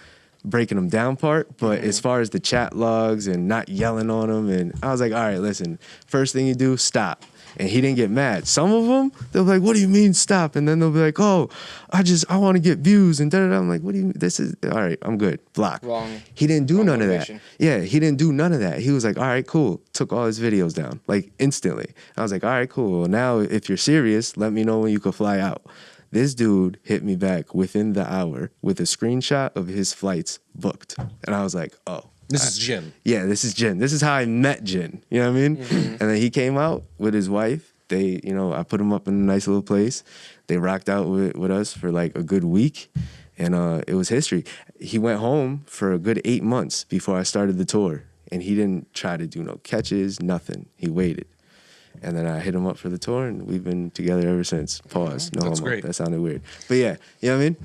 breaking them down part, but as far as the chat logs and not yelling on them, and I was like, all right, listen, first thing you do, stop. And he didn't get mad. Some of them, they'll be like, what do you mean stop? And then they'll be like, oh, I want to get views and da-da-da. I'm like, what do you mean? This is, all right, I'm good, block. Wrong. He didn't do none motivation. of that. Yeah, he didn't do none of that. He was like, all right, cool. Took all his videos down, like instantly. I was like, all right, cool. Well, now if you're serious, let me know when you can fly out. This dude hit me back within the hour with a screenshot of his flights booked. And I was like, oh. This is Jin. Yeah, this is Jin. This is how I met Jin. You know what I mean? And then he came out with his wife. They, I put him up in a nice little place. They rocked out with us for like a good week. And it was history. He went home for a good 8 months before I started the tour. And he didn't try to do no catches, nothing. He waited. And then I hit him up for the tour, and we've been together ever since. Pause. No That's homo. great. That sounded weird. But yeah, you know what I mean?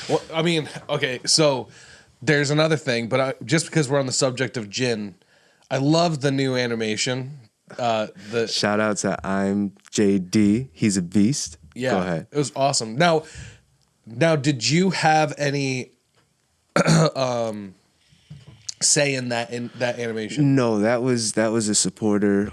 Well, I mean, okay, so there's another thing, but just because we're on the subject of Jin, I love the new animation. Shout out to I'm JD. He's a beast. Yeah, go ahead. It was awesome. Now, did you have any say in that animation? No, that was a supporter.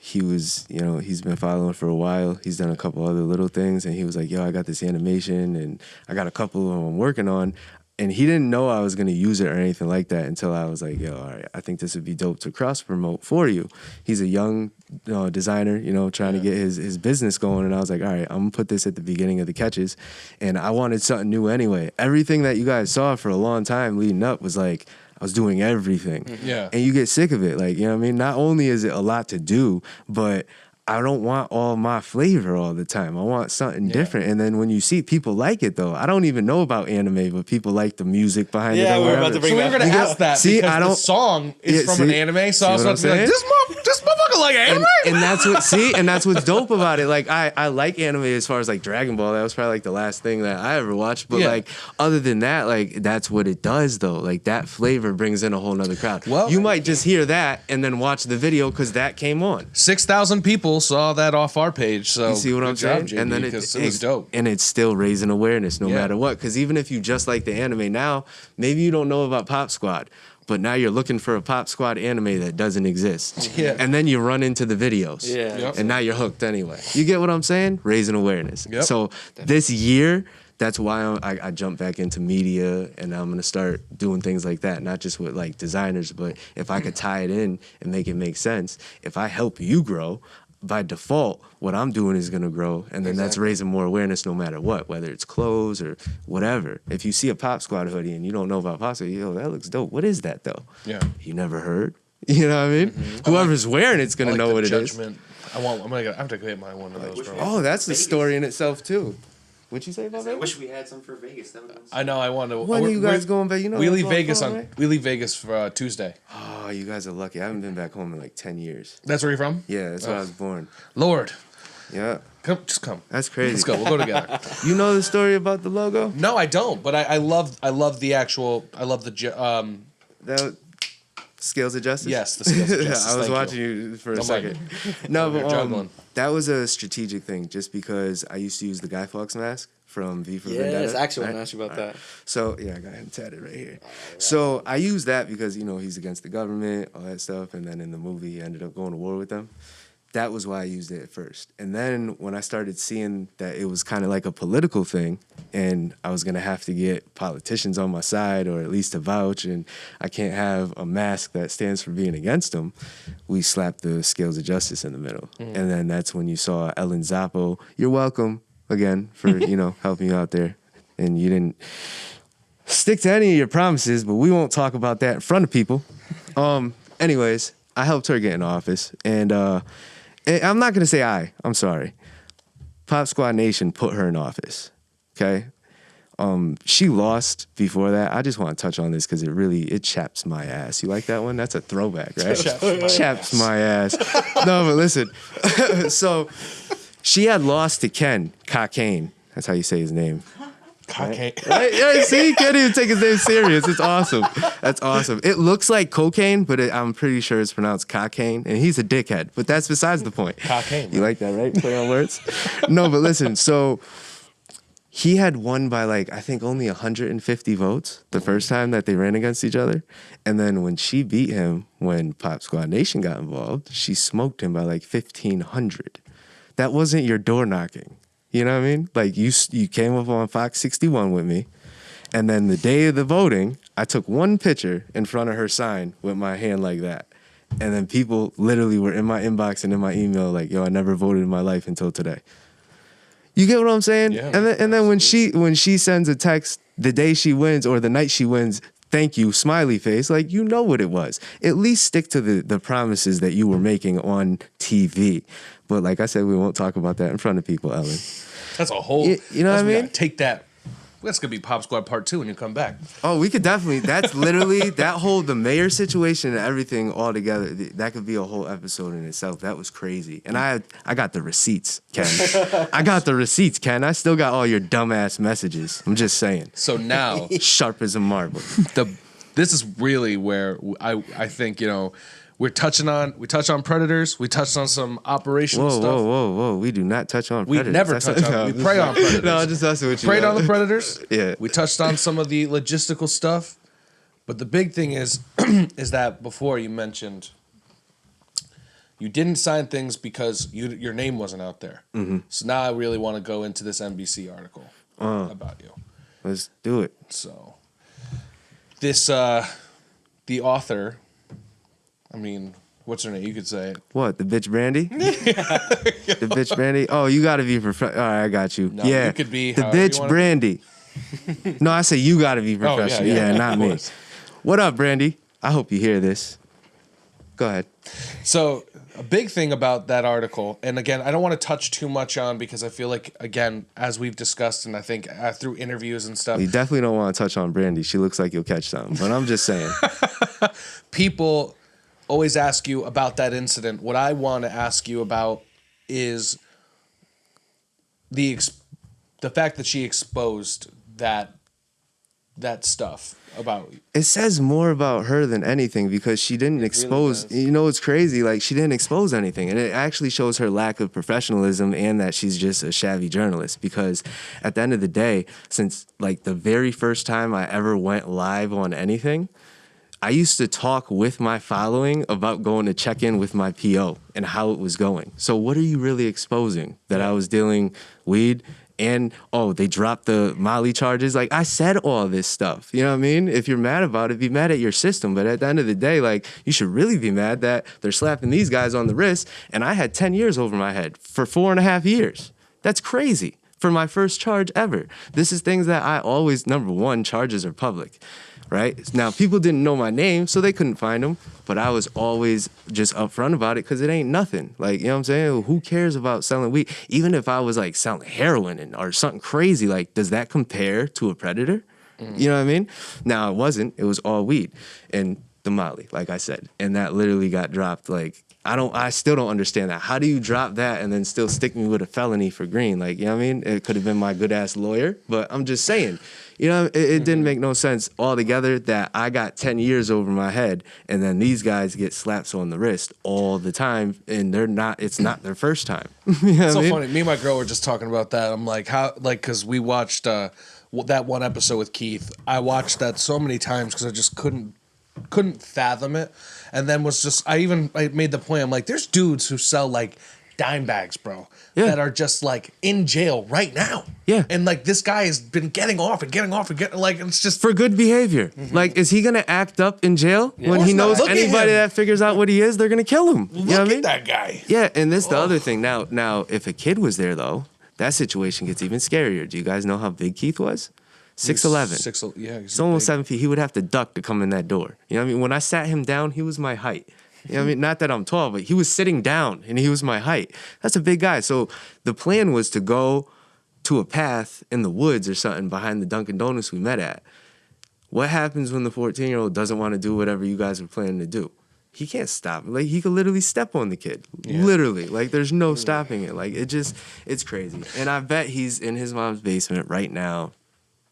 He was, he's been following for a while. He's done a couple other little things, and he was like, yo, I got this animation, and I got a couple of them I'm working on. And he didn't know I was going to use it or anything like that until I was like, yo, all right, I think this would be dope to cross-promote for you. He's a young designer, trying to get his business going. And I was like, all right, I'm going to put this at the beginning of the catches. And I wanted something new anyway. Everything that you guys saw for a long time leading up was like, I was doing everything. Yeah. And you get sick of it. Like, you know what I mean? Not only is it a lot to do, but I don't want all my flavor all the time. I want something different. And then when you see people like it, though, I don't even know about anime, but people like the music behind it. Yeah, or we were whatever. about to bring So we were going to ask that See, because I don't- the song is from an anime, so I was about to be like, this motherfucker like anime? And that's what's dope about it. Like I like anime as far as like Dragon Ball. That was probably like the last thing that I ever watched. But like other than that, like that's what it does though. Like that flavor brings in a whole nother crowd. Well, you might just hear that and then watch the video because that came on. 6,000 people saw that off our page, so You see what I'm good job, saying? JD, And then because it was dope. And it's still raising awareness no matter what. Because even if you just like the anime now, maybe you don't know about Pop Squad. But now you're looking for a Pop Squad anime that doesn't exist. Yeah. And then you run into the videos. Yeah. Yep. And now you're hooked anyway. You get what I'm saying? Raising awareness. Yep. So this year, that's why I jumped back into media, and I'm gonna start doing things like that, not just with like designers, but if I could tie it in and make it make sense. If I help you grow, by default, what I'm doing is gonna grow, and then that's raising more awareness no matter what, whether it's clothes or whatever. If you see a Pop Squad hoodie and you don't know about Pop Squad, yo, that looks dope. What is that though? Yeah. You never heard? You know what I mean? Whoever's wearing it's gonna I like know the what it is. Judgment I'm gonna have to get my one of those, bro. Oh, that's the Vegas. story in itself too. What'd you say about I Vegas? wish we had some for Vegas. That was I know. I want to. When are you guys going back? You know we that's leave all Vegas fun, on. right? We leave Vegas for Tuesday. Oh, you guys are lucky. I haven't been back home in like 10 years. That's where you're from. Yeah, that's when I was born. Lord, Yeah, just come. that's crazy. Let's go. We'll go together. You know the story about the logo? No, I don't. But I love the actual. I love the That Scales of Justice? Yes, the Scales of Justice. I was Thank watching you for a I'm second. like, No, you're but juggling. that was a strategic thing just because I used to use the Guy Fawkes mask from V for Yeah, Vendetta. that's actually right? want to ask you about that. So, yeah, I got him tatted right here. So I use that because, you know, he's against the government, all that stuff. And then in the movie, he ended up going to war with them. That was why I used it at first. And then when I started seeing that it was kind of like a political thing and I was going to have to get politicians on my side or at least to vouch and I can't have a mask that stands for being against them, we slapped the Scales of Justice in the middle. And then that's when you saw Ellen Zappo. You're welcome again for, you know, helping you out there. And you didn't stick to any of your promises, but we won't talk about that in front of people. Anyways, I helped her get in office, and I'm not gonna say I'm sorry. Pop Squad Nation put her in office. Okay, she lost before that. I just want to touch on this because it chaps my ass. You like that one? That's a throwback, right? Chaps my ass. No, but listen. So she had lost to Ken Cockane. That's how you say his name. Cockane. Right? Yeah, see, he can't even take his name serious. It's awesome. That's awesome. It looks like cocaine, but I'm pretty sure it's pronounced cockane, and he's a dickhead. But that's besides the point. Cockane. You like that, right? Play on words. No, but listen. So he had won by like I think only 150 votes the first time that they ran against each other, and then when she beat him, when Pop Squad Nation got involved, she smoked him by like 1,500. That wasn't your door knocking. You know what I mean? Like you came up on Fox 61 with me, and then the day of the voting, I took one picture in front of her sign with my hand like that, and then people literally were in my inbox and in my email like, "Yo, I never voted in my life until today." You get what I'm saying? Yeah, and then when she sends a text the day she wins or the night she wins, thank you, smiley face, like you know what it was. At least stick to the promises that you were making on TV. But like I said, we won't talk about that in front of people, Ellen. That's a whole. You know what I mean? Take that. That's gonna be Pop Squad Part 2 when you come back. Oh, we could definitely. That's literally the mayor situation and everything all together. That could be a whole episode in itself. That was crazy. And I got the receipts, Ken. I got the receipts, Ken. I still got all your dumbass messages. I'm just saying. So now Sharp as a marble. this is really where I think, you know, we touch on predators. We touched on some operational stuff. Whoa. We do not touch on We predators. never touch on. We prey on predators. No, I'm just messing with you. Preyed on the predators. Yeah. We touched on some of the logistical stuff, but the big thing is that before you mentioned you didn't sign things because your name wasn't out there. Mm-hmm. So now I really want to go into this NBC article about you. Let's do it. So this the author. I mean, what's her name? You could say it. What, the bitch Brandy? The bitch Brandy? Oh, you gotta be professional. All right, I got you. No, yeah, you could be the however you bitch wanna Brandy. No, I say you gotta be professional. yeah, not of me. course. What up, Brandy? I hope you hear this. Go ahead. So a big thing about that article, and again, I don't want to touch too much on because I feel like, again, as we've discussed, and I think through interviews and stuff, You definitely don't want to touch on Brandy. She looks like you'll catch something. But I'm just saying. people always ask you about that incident. What I want to ask you about is the fact that she exposed that stuff about you. It says more about her than anything because she didn't expose. does. You know, it's crazy. Like she didn't expose anything, and it actually shows her lack of professionalism and that she's just a shabby journalist. Because at the end of the day, since like the very first time I ever went live on anything, I used to talk with my following about going to check in with my PO and how it was going. So what are you really exposing? That I was dealing weed and, they dropped the Molly charges? Like, I said all this stuff. You know what I mean? If you're mad about it, be mad at your system. But at the end of the day, like, you should really be mad that they're slapping these guys on the wrist. And I had 10 years over my head for 4.5 years. That's crazy for my first charge ever. This is things that I always, number one, charges are public. right? Now, people didn't know my name, so they couldn't find him, but I was always just upfront about it because it ain't nothing. Like, you know what I'm saying? Who cares about selling weed? Even if I was like selling heroin or something crazy, like, does that compare to a predator? You know what I mean? Now, it wasn't. It was all weed and the Molly, like I said. And that literally got dropped. Like, I still don't understand that. How do you drop that and then still stick me with a felony for green? Like, you know what I mean? It could have been my good ass lawyer, but I'm just saying, you know, it didn't make no sense altogether that I got 10 years over my head and then these guys get slaps on the wrist all the time and it's not their first time. You know It's so what I mean? funny. Me and my girl were just talking about that. I'm like, because we watched that one episode with Keith. I watched that so many times because I just couldn't fathom it. And then I made the point. I'm like, there's dudes who sell like dime bags, bro, that are just like in jail right now. Yeah. And like this guy has been getting off and getting like it's just For good behavior. Like, is he going to act up in jail when he knows Look at anybody him. that figures out what he is, they're going to kill him? You know what I look mean? at that guy. Yeah, and this the other thing. Now, if a kid was there, though, that situation gets even scarier. Do you guys know how big Keith was? 6'11". Yeah, He's almost 7 feet. He would have to duck to come in that door. You know what I mean? When I sat him down, he was my height. You know what I mean? Not that I'm tall, but he was sitting down, and he was my height. That's a big guy. So the plan was to go to a path in the woods or something behind the Dunkin' Donuts we met at. What happens when the 14-year-old doesn't want to do whatever you guys were planning to do? He can't stop. Like, he could literally step on the kid. Literally. Like, there's no stopping it. Like, it's crazy. And I bet he's in his mom's basement right now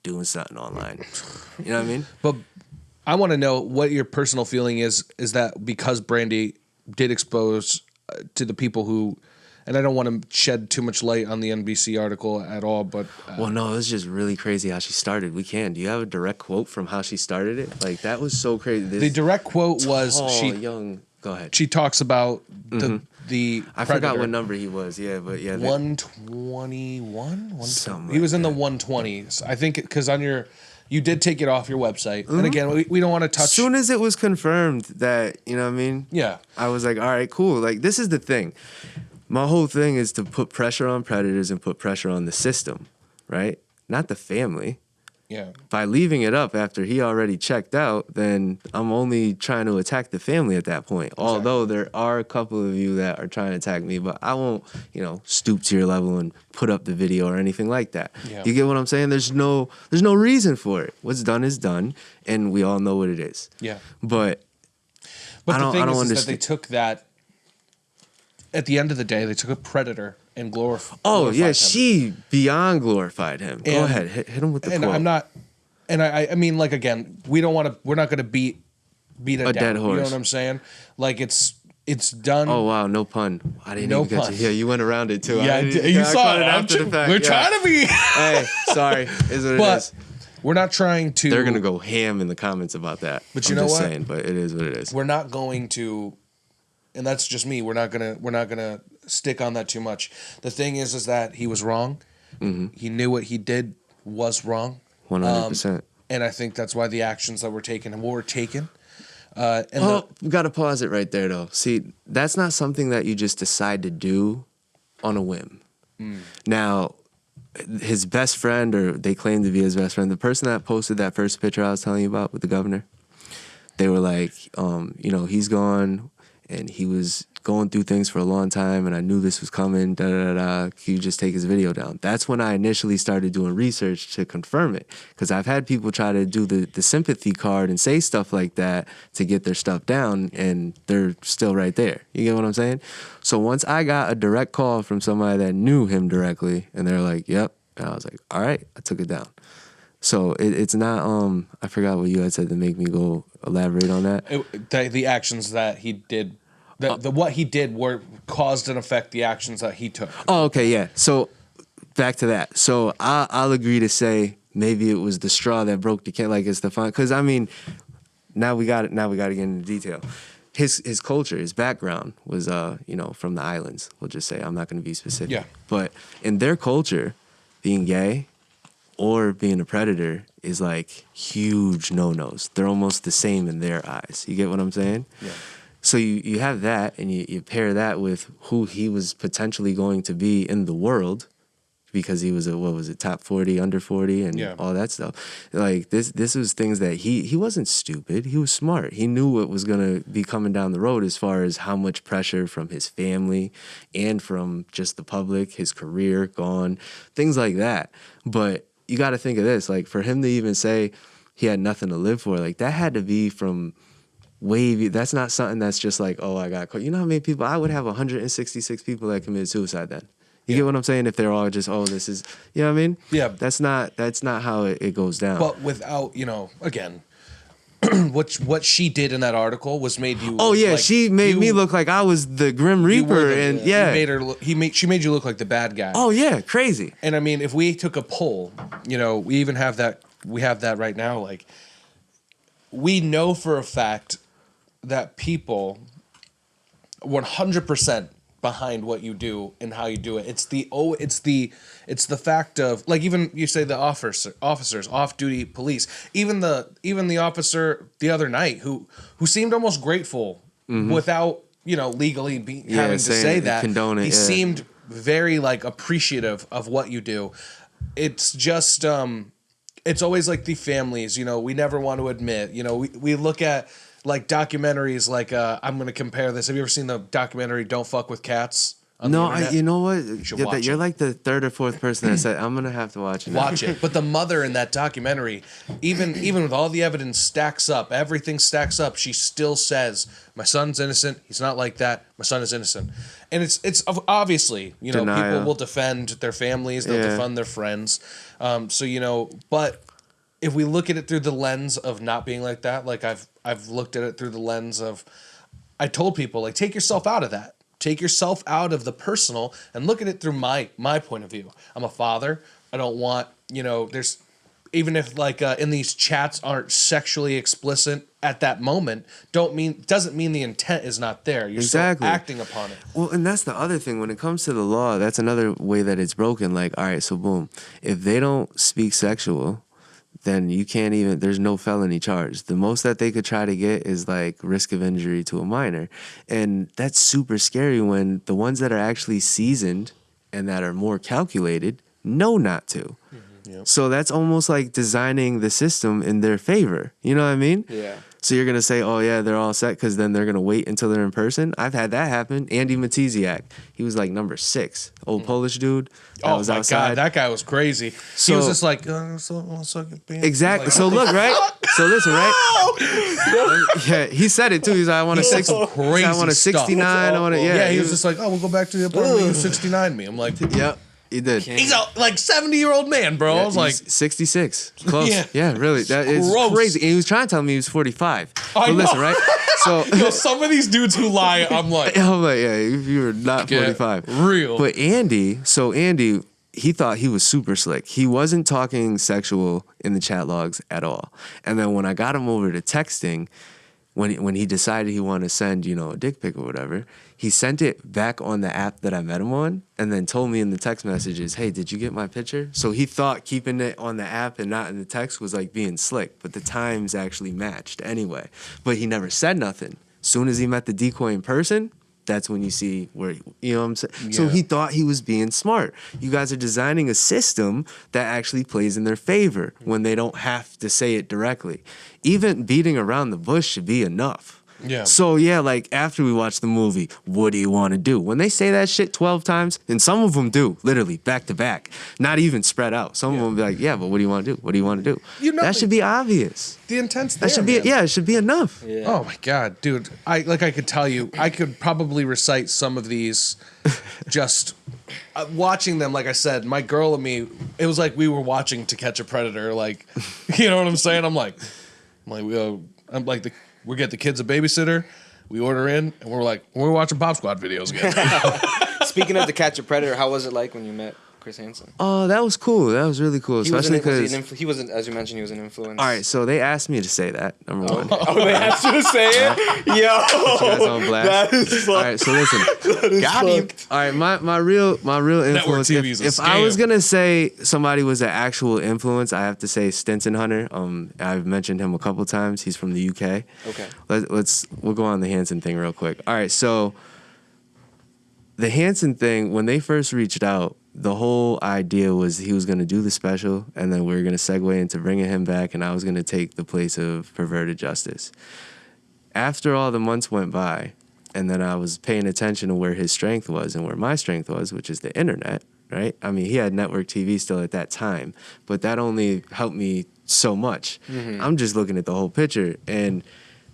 doing something online. You know what I mean? But I want to know what your personal feeling is that because Brandy did expose to the people who, and I don't want to shed too much light on the NBC article at all, but Well, no, it was just really crazy how she started. Do you have a direct quote from how she started it? Like, that was so crazy. the direct quote was Go ahead. she talks about the I forgot what number he was. Yeah, but yeah. 121. Something He was like in the 120s. I think because you did take it off your website, and again, we don't want to touch. As soon as it was confirmed that, you know what I mean? Yeah. I was like, all right, cool. Like, this is the thing. My whole thing is to put pressure on predators and put pressure on the system, right? Not the family. Yeah. By leaving it up after he already checked out, then I'm only trying to attack the family at that point. Exactly. Although there are a couple of you that are trying to attack me, but I won't, stoop to your level and put up the video or anything like that. Yeah. You get what I'm saying? There's no reason for it. What's done is done, and we all know what it is. Yeah. But I the don't thing is that understand. they took that. At the end of the day, they took a predator and glorified. Oh yeah, him. she beyond glorified him. Go And- ahead, hit him with the And quote. I'm not. And I mean, like, again, we're not going to beat it down. dead horse. You know what I'm saying? Like, it's done. Oh wow, no pun. I didn't No even catch pun. it. Yeah, you went around it too. Yeah, you saw caught it. after the fact. We're Yeah. trying to be. Hey, sorry, is what it But is. we're not trying to. They're gonna go ham in the comments about that. But you I'm know just what? saying, but it is what it is. We're not going to, and that's just me. We're not gonna stick on that too much. The thing is that he was wrong. Mm-hmm. He knew what he did was wrong. 100%. And I think that's why the actions that were taken were taken. We gotta pause it right there though. See, that's not something that you just decide to do on a whim. Now, his best friend, or they claim to be his best friend, the person that posted that first picture I was telling you about with the governor, they were like, he's gone and he was going through things for a long time and I knew this was coming, Can you just take his video down? That's when I initially started doing research to confirm it. Because I've had people try to do the sympathy card and say stuff like that to get their stuff down and they're still right there. You get what I'm saying? So once I got a direct call from somebody that knew him directly and they're like, yep. And I was like, all right, I took it down. So it's not, I forgot what you had said to make me go elaborate on that. The actions that he did, what he did were caused and affect the actions that he took. Oh, okay, yeah. So back to that. So I'll agree to say maybe it was the straw that broke the can, like it's the fun. Because I mean, now we got to get into detail. His culture, his background was, from the islands. We'll just say I'm not going to be specific. Yeah. But in their culture, being gay or being a predator is like huge no-nos. They're almost the same in their eyes. You get what I'm saying? Yeah. So you have that, and you pair that with who he was potentially going to be in the world, because he was top 40, under 40, and all that stuff. Like this was things that he wasn't stupid. He was smart. He knew what was gonna be coming down the road as far as how much pressure from his family and from just the public, his career gone, things like that. But you got to think of this, like for him to even say he had nothing to live for, like that had to be from wavy. That's not something that's just like, oh, I got caught. You know how many people? I would have 166 people that committed suicide then. You get what I'm saying? If they're all just, oh, this is, you know what I mean? Yeah. That's not how it goes down. But without, again, what she did in that article was made you. Oh yeah, she made me look like I was the Grim Reaper, and she made you look like the bad guy. Oh yeah, crazy. And I mean, if we took a poll, we even have that. We have that right now. Like, we know for a fact that people 100% behind what you do and how you do it. It's the fact of, like, even you say the officers, off-duty police, even the officer the other night who seemed almost grateful without legally having to say that. Condone it, he seemed very like appreciative of what you do. It's just it's always like the families, we never want to admit, we look at like documentaries like I'm going to compare this. Have you ever seen the documentary Don't Fuck with Cats? No, you know what? You're it. like the third or fourth person that said I'm going to have to watch it. Watch it. But the mother in that documentary, even with all the evidence stacks up, everything stacks up, she still says, my son's innocent. He's not like that. My son is innocent. And it's obviously, Denial. people will defend their families. They'll defend their friends. But if we look at it through the lens of not being like that, like I've looked at it through the lens of, I told people, like, take yourself out of that. Take yourself out of the personal and look at it through my point of view. I'm a father. I don't want, there's, even if like in these chats aren't sexually explicit at that moment, doesn't mean the intent is not there. You're still acting upon it. Well, and that's the other thing. When it comes to the law, that's another way that it's broken. Like, all right, so boom. If they don't speak sexual, then you can't even, there's no felony charge. The most that they could try to get is like risk of injury to a minor. And that's super scary when the ones that are actually seasoned and that are more calculated know not to. Yep. So that's almost like designing the system in their favor. You know what I mean? Yeah. So you're going to say, oh, yeah, they're all set because then they're going to wait until they're in person. I've had that happen. Andy Matiziak, he was like number 6. Old Polish dude. Oh, my God. That guy was crazy. So, he was just like, exactly. Like, so look, right? So listen, right? Yeah, he said it too. He's like, I want a 69. I want to, yeah. He was just like, oh, we'll go back to the apartment. You 69 me. I'm like, yep. He did. He's a like 70-year-old man, bro. Yeah, I was like 66. Close. Yeah, really. That is gross. crazy. And he was trying to tell me he was 45. But listen, right? So some of these dudes who lie, I'm like, yeah, you're not 45. Real. But Andy, he thought he was super slick. He wasn't talking sexual in the chat logs at all. And then when I got him over to texting, when he decided he wanted to send, a dick pic or whatever, he sent it back on the app that I met him on and then told me in the text messages, hey, did you get my picture? So he thought keeping it on the app and not in the text was like being slick, but the times actually matched anyway. But he never said nothing. Soon as he met the decoy in person, that's when you see where, you know what I'm saying? Yeah. So he thought he was being smart. You guys are designing a system that actually plays in their favor when they don't have to say it directly. Even beating around the bush should be enough. Yeah. So yeah, like after we watch the movie, what do you want to do? When they say that shit 12 times, and some of them do, literally back to back, not even spread out. Some of them be like, yeah, but what do you want to do? What do you want to do? That should be obvious. The intent's there. That should be, it should be enough. Yeah. Oh my God, dude. I could tell you, I could probably recite some of these just watching them. Like I said, my girl and me, it was like we were watching To Catch a Predator. Like, you know what I'm saying? I'm like, we get the kids a babysitter, we order in, and we're watching Pop Squad videos again. Speaking of To Catch a Predator, how was it like when you met Chris Hansen? Oh, that was cool. That was really cool, especially because he wasn't, as you mentioned, he was an influence. All right, so they asked me to say that. Number one. Oh, they asked you to say it? Yo, you guys on blast. That is all right, so listen. Got him. All right, my real influence. If I was gonna say somebody was an actual influence, I have to say Stinson Hunter. I've mentioned him a couple times. He's from the UK. Okay. We'll go on the Hansen thing real quick. All right, so the Hansen thing, when they first reached out, the whole idea was he was going to do the special, and then we were going to segue into bringing him back, and I was going to take the place of Perverted Justice. After all the months went by, and then I was paying attention to where his strength was and where my strength was, which is the internet, right? I mean, he had network TV still at that time, but that only helped me so much. I'm just looking at the whole picture, and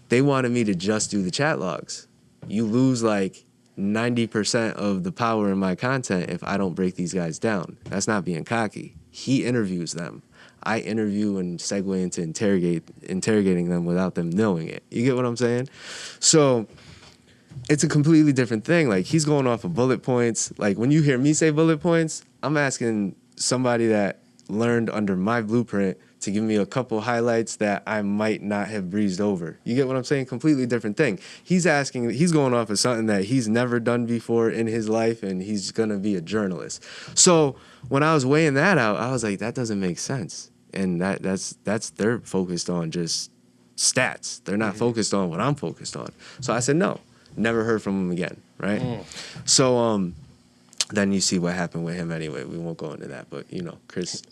they wanted me to just do the chat logs. You lose like 90% of the power in my content if I don't break these guys down. That's not being cocky. He interviews them. I interview and segue into interrogating them without them knowing it. You get what I'm saying? So it's a completely different thing. Like, he's going off of bullet points. Like, when you hear me say bullet points, I'm asking somebody that learned under my blueprint to give me a couple highlights that I might not have breezed over. You get what I'm saying? Completely different thing. He's going off of something that he's never done before in his life, and he's gonna be a journalist. So when I was weighing that out, I was like, that doesn't make sense. And that's they're focused on just stats. They're not focused on what I'm focused on. So I said no. Never heard from him again, right? So then you see what happened with him anyway. We won't go into that, but you know, Chris,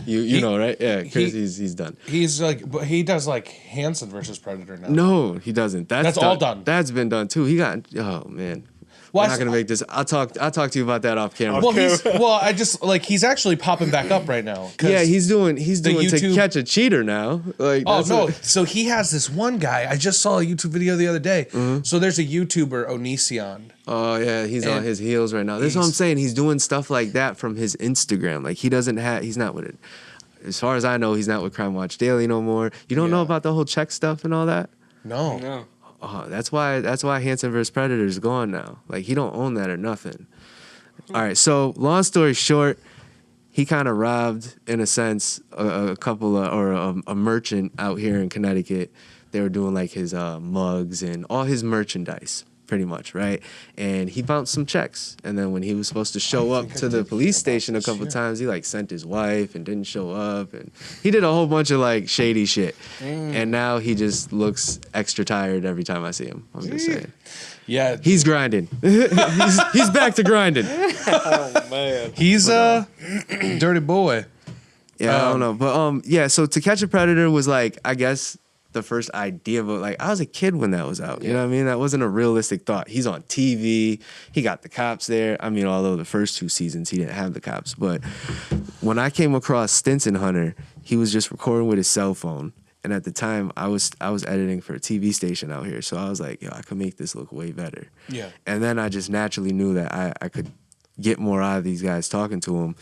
you know, right? Yeah, Chris, he's done. He's like, but he does like Hansen versus Predator now. No, he doesn't. That's all done. That's been done too. He got, oh man. Well, We're not gonna make this. I'll talk to you about that off camera. Well, I just like he's actually popping back up right now. Yeah, he's doing YouTube... To Catch a Cheater now. Like, oh no, so he has this one guy. I just saw a YouTube video the other day. So there's a YouTuber, Onision. Oh yeah, he's on his heels right now. That's what I'm saying. He's doing stuff like that from his Instagram. Like, he's not with it. As far as I know, he's not with Crime Watch Daily no more. You don't know about the whole check stuff and all that? No. Oh, that's why Hansen vs. Predator is gone now. Like, he don't own that or nothing. All right, so long story short, he kind of robbed, in a sense, a couple of, or a merchant out here in Connecticut. They were doing like his mugs and all his merchandise, pretty much, right? And he bounced some checks. And then when he was supposed to show up to the police station a couple times, he like sent his wife and didn't show up. And he did a whole bunch of like shady shit. And now he just looks extra tired every time I see him. I'm just saying. Yeah. He's grinding. he's back to grinding. Oh man. He's a dirty boy. Yeah, I don't know. But yeah, so To Catch a Predator was like, I guess, the first idea of it. Like, I was a kid when that was out. You know what I mean? That wasn't a realistic thought. He's on TV. He got the cops there. I mean, although the first 2 seasons he didn't have the cops. But when I came across Stinson Hunter, he was just recording with his cell phone. And at the time, I was editing for a TV station out here. So I was like, yo, I could make this look way better. Yeah. And then I just naturally knew that I could get more out of these guys talking to them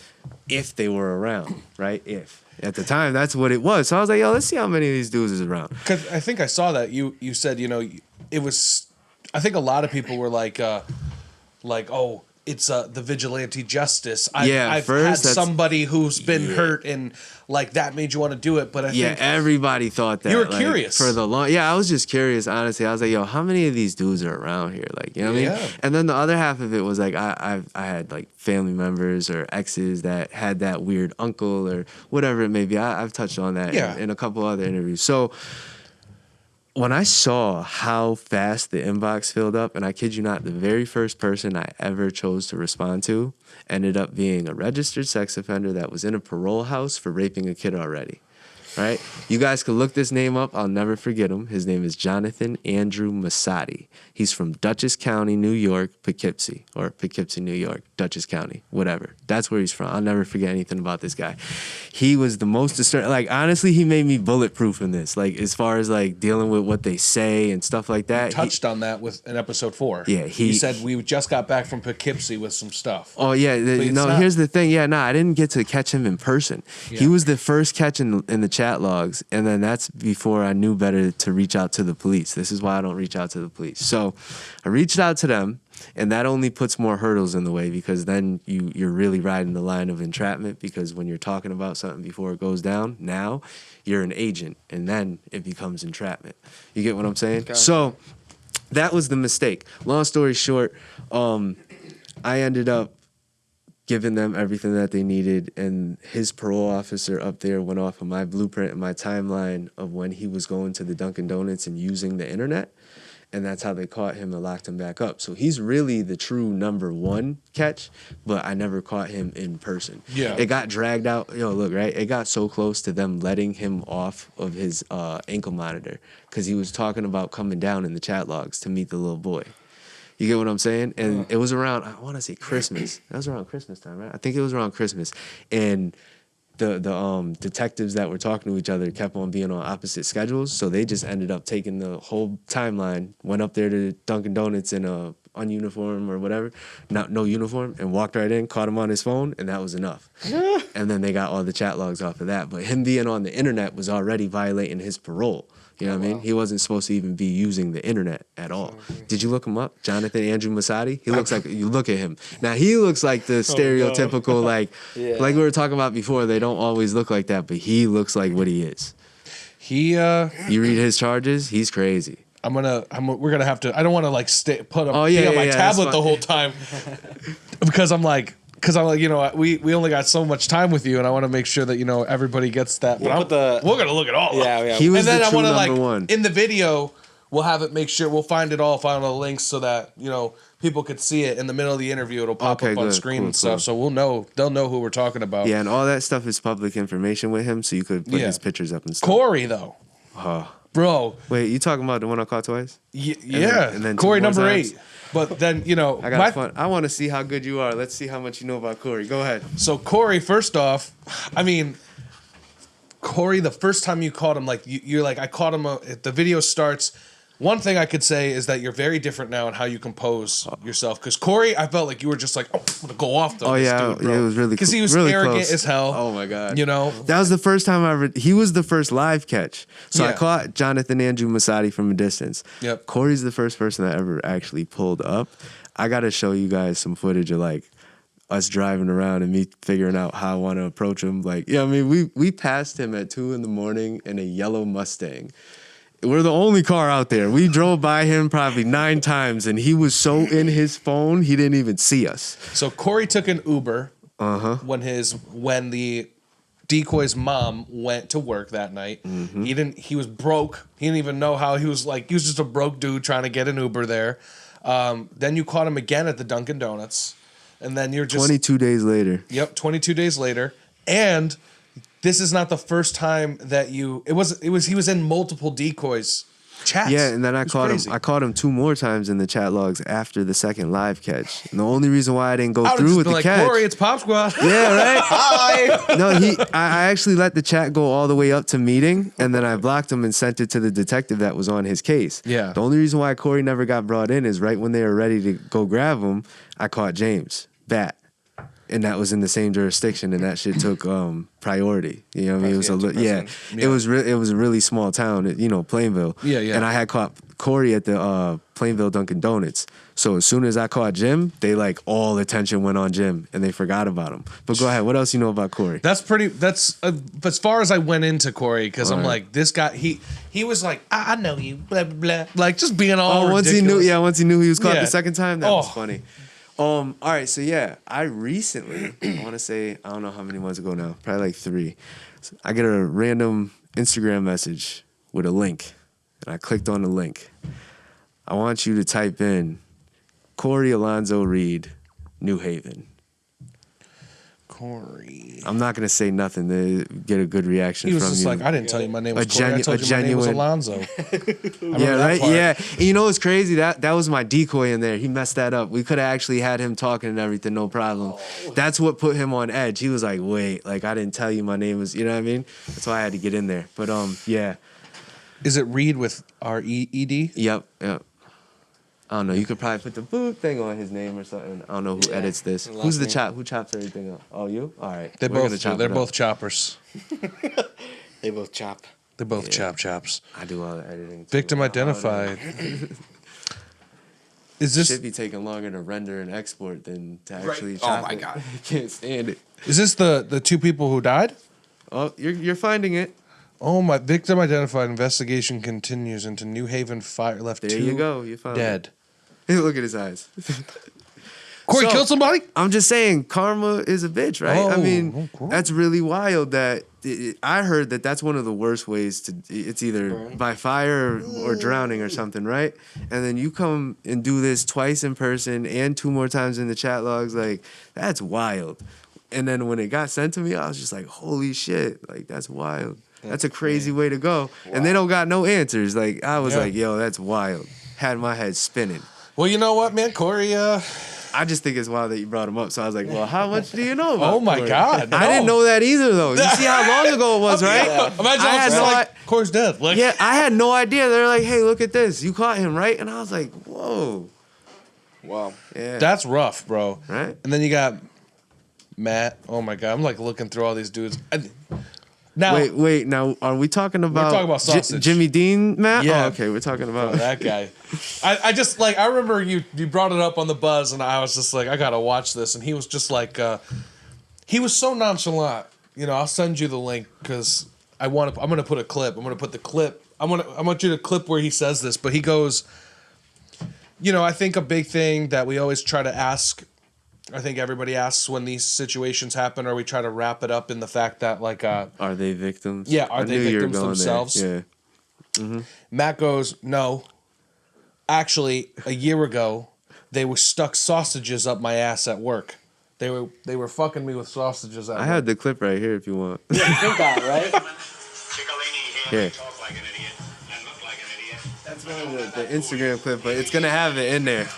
if they were around, right? If. At the time, that's what it was. So I was like, yo, let's see how many of these dudes is around. Because I think I saw that you said, you know, it was. I think a lot of people were like, oh, it's the vigilante justice. I've had somebody who's been hurt, and like that made you want to do it. But I think everybody thought that. You were like, curious for the long. Yeah, I was just curious. Honestly, I was like, yo, how many of these dudes are around here? Like, you know what I mean? And then the other half of it was like, I had like family members or exes that had that weird uncle or whatever it may be. I've touched on that in a couple other interviews. So when I saw how fast the inbox filled up, and I kid you not, the very first person I ever chose to respond to ended up being a registered sex offender that was in a parole house for raping a kid already. Right? You guys can look this name up. I'll never forget him. His name is Jonathan Andrew Masadi. He's from Dutchess County, New York, Poughkeepsie, or Poughkeepsie, New York, Dutchess County, whatever. That's where he's from. I'll never forget anything about this guy. He was the most disturbing. Like, honestly, he made me bulletproof in this. Like, as far as like dealing with what they say and stuff like that. You touched on that in episode 4. Yeah, he said we just got back from Poughkeepsie with some stuff. Oh yeah, here's the thing. Yeah, I didn't get to catch him in person. Yeah. He was the first catch in the chat logs, and then that's before I knew better to reach out to the police. This is why I don't reach out to the police. So I reached out to them, and that only puts more hurdles in the way, because then you're really riding the line of entrapment, because when you're talking about something before it goes down, now you're an agent, and then it becomes entrapment. You get what I'm saying? Okay. So that was the mistake. Long story short, I ended up giving them everything that they needed, and his parole officer up there went off of my blueprint and my timeline of when he was going to the Dunkin' Donuts and using the internet. And that's how they caught him and locked him back up. So he's really the true number one catch, but I never caught him in person. Yeah. It got dragged out. Look, right? It got so close to them letting him off of his ankle monitor because he was talking about coming down in the chat logs to meet the little boy. You get what I'm saying? And it was around, I want to say Christmas. That was around Christmas time, right? I think it was around Christmas. And the detectives that were talking to each other kept on being on opposite schedules, so they just ended up taking the whole timeline, went up there to Dunkin' Donuts in a ununiform or whatever, no uniform, and walked right in, caught him on his phone, and that was enough. And then they got all the chat logs off of that. But him being on the internet was already violating his parole. You know what I mean? He wasn't supposed to even be using the internet at all. Did you look him up? Jonathan Andrew Masadi? He looks like, you look at him. Now, he looks like the stereotypical, like we were talking about before, they don't always look like that, but he looks like what he is. You read his charges, he's crazy. we're gonna have to. I don't want to like put up yeah, on my yeah, tablet the whole time because I'm like, we only got so much time with you, and I want to make sure that everybody gets that. But we're gonna look at all. Yeah. He was and then the I true want to number one. in the video, we'll have it. Make sure we'll find it all, find all the links so that people could see it in the middle of the interview. It'll pop up on screen and stuff, so they'll know who we're talking about. Yeah, and all that stuff is public information with him, so you could put his pictures up and stuff. Corey though, bro. Wait, you talking about the one I caught twice? Yeah, and then Corey two more number times? 8. But then I want to see how good you are. Let's see how much you know about Corey. Go ahead. So Corey, first off, Corey, the first time you caught him, like you're like, I caught him. The video starts. One thing I could say is that you're very different now in how you compose yourself. Because Corey, I felt like you were just like, I'm gonna go off the. Yeah, dude, bro. it was really because he was really arrogant close. as hell. Oh my god, that was the first time he was the first live catch. So I Yeah. caught Jonathan Andrew Masadi from a distance. Yep. Corey's the first person that ever actually pulled up. I gotta show you guys some footage of like us driving around and me figuring out how I want to approach him. Like, we passed him at 2 a.m. in a yellow Mustang. We're the only car out there. We drove by him probably 9 times, and he was so in his phone, he didn't even see us. So Corey took an Uber when the decoy's mom went to work that night. Mm-hmm. He was broke. He didn't even know how he was just a broke dude trying to get an Uber there. Then you caught him again at the Dunkin' Donuts, and then you're just 22 days later. Yep, 22 days later, and this is not the first time that he was in multiple decoys chats. Yeah, and then I caught crazy. him. I caught him 2 more times in the chat logs after the second live catch. And the only reason why I didn't go I would've through just with been the like, catch. Corey, it's Pop Squad. Yeah, right. Hi. No, I actually let the chat go all the way up to meeting, and then I blocked him and sent it to the detective that was on his case. Yeah. The only reason why Corey never got brought in is right when they were ready to go grab him, I caught James Bat. And that was in the same jurisdiction, and that shit took priority. You know what I mean? It was it was it was a really small town, Plainville. Yeah. And I had caught Corey at the Plainville Dunkin' Donuts. So as soon as I caught Jim, they all attention went on Jim, and they forgot about him. But go ahead, what else you know about Corey? That's as far as I went into Corey, because I'm like, this guy, he was like, I know you, blah blah blah, like just being all once ridiculous. he knew he was caught Yeah. the second time, that was funny. All right, so I recently, I want to say, I don't know how many months ago now, probably like 3. So I get a random Instagram message with a link, and I clicked on the link. I want you to type in Corey Alonzo Reed, New Haven. Corey. I'm not gonna say nothing to get a good reaction He was from just you. like, I didn't tell you my name was A Corey. I told you my name was genuine- Alonzo. Yeah, right. Yeah, and you know what's crazy? That was my decoy in there. He messed that up. We could have actually had him talking and everything, no problem. That's what put him on edge. He was like, "Wait, I didn't tell you my name was." You know what I mean? That's why I had to get in there. But yeah. Is it Reed with R-E-E-D? Yep. I don't know. You could probably put the boot thing on his name or something. I don't know who edits this. Who's the chop? Who chops everything up? Oh, you? All right. They're We're gonna chop they're it up. both choppers. They both chop. They're both chops. I do all the editing. Too. Victim identified. Is this Should be taking longer to render and export than to actually chop Oh my it. God. I can't stand it. is this the 2 people who died? Oh, you're finding it. Oh my! Victim identified. Investigation continues into New Haven fire. Left There 2 you go. You found dead. it. Look at his eyes. Corey So, killed somebody? I'm just saying, karma is a bitch, right? I Oh, mean, okay. that's really wild. That I heard that's one of the worst ways to. It's either by fire or drowning or something, right? And then you come and do this twice in person and 2 more times in the chat logs. Like, that's wild. And then when it got sent to me, I was just like, holy shit! Like, that's wild. That's a crazy way to go. And they don't got no answers. Like, I was like, yo, that's wild. Had my head spinning. Well, you know what, man? Corey, I just think it's wild that you brought him up. So I was like, well, how much do you know about oh my Corey? God. I didn't know that either, though. You see how long ago it was, right? Imagine I had no like, Corey's dead. Like, Yeah, I had no idea. They're like, hey, look at this. You caught him, right? And I was like, whoa. Wow. Yeah. that's rough, bro. Right? And then you got Matt. Oh my God. I'm like looking through all these dudes. Now, Wait. Now, are we talking about, talking about sausage. Jimmy Dean, Matt? Yeah. Oh, okay, we're talking about that guy. I just like, I remember you brought it up on the buzz and I was just like, I got to watch this. And he was just like, he was so nonchalant. You know, I'll send you the link because I'm going to put a clip. I'm going to put the clip. I want you to clip where he says this, but he goes, you know, I think a big thing that we always try to ask, I think everybody asks when these situations happen, or we try to wrap it up in the fact that like, are they victims? yeah, are I they knew you were victims going themselves? there. Yeah. Matt goes, no. Actually, a year ago, they were stuck sausages up my ass at work. They were fucking me with sausages at I work. had the clip right here if you want. Think that, right? Yeah. That's one of the Instagram clip, but it's going to have it in there. This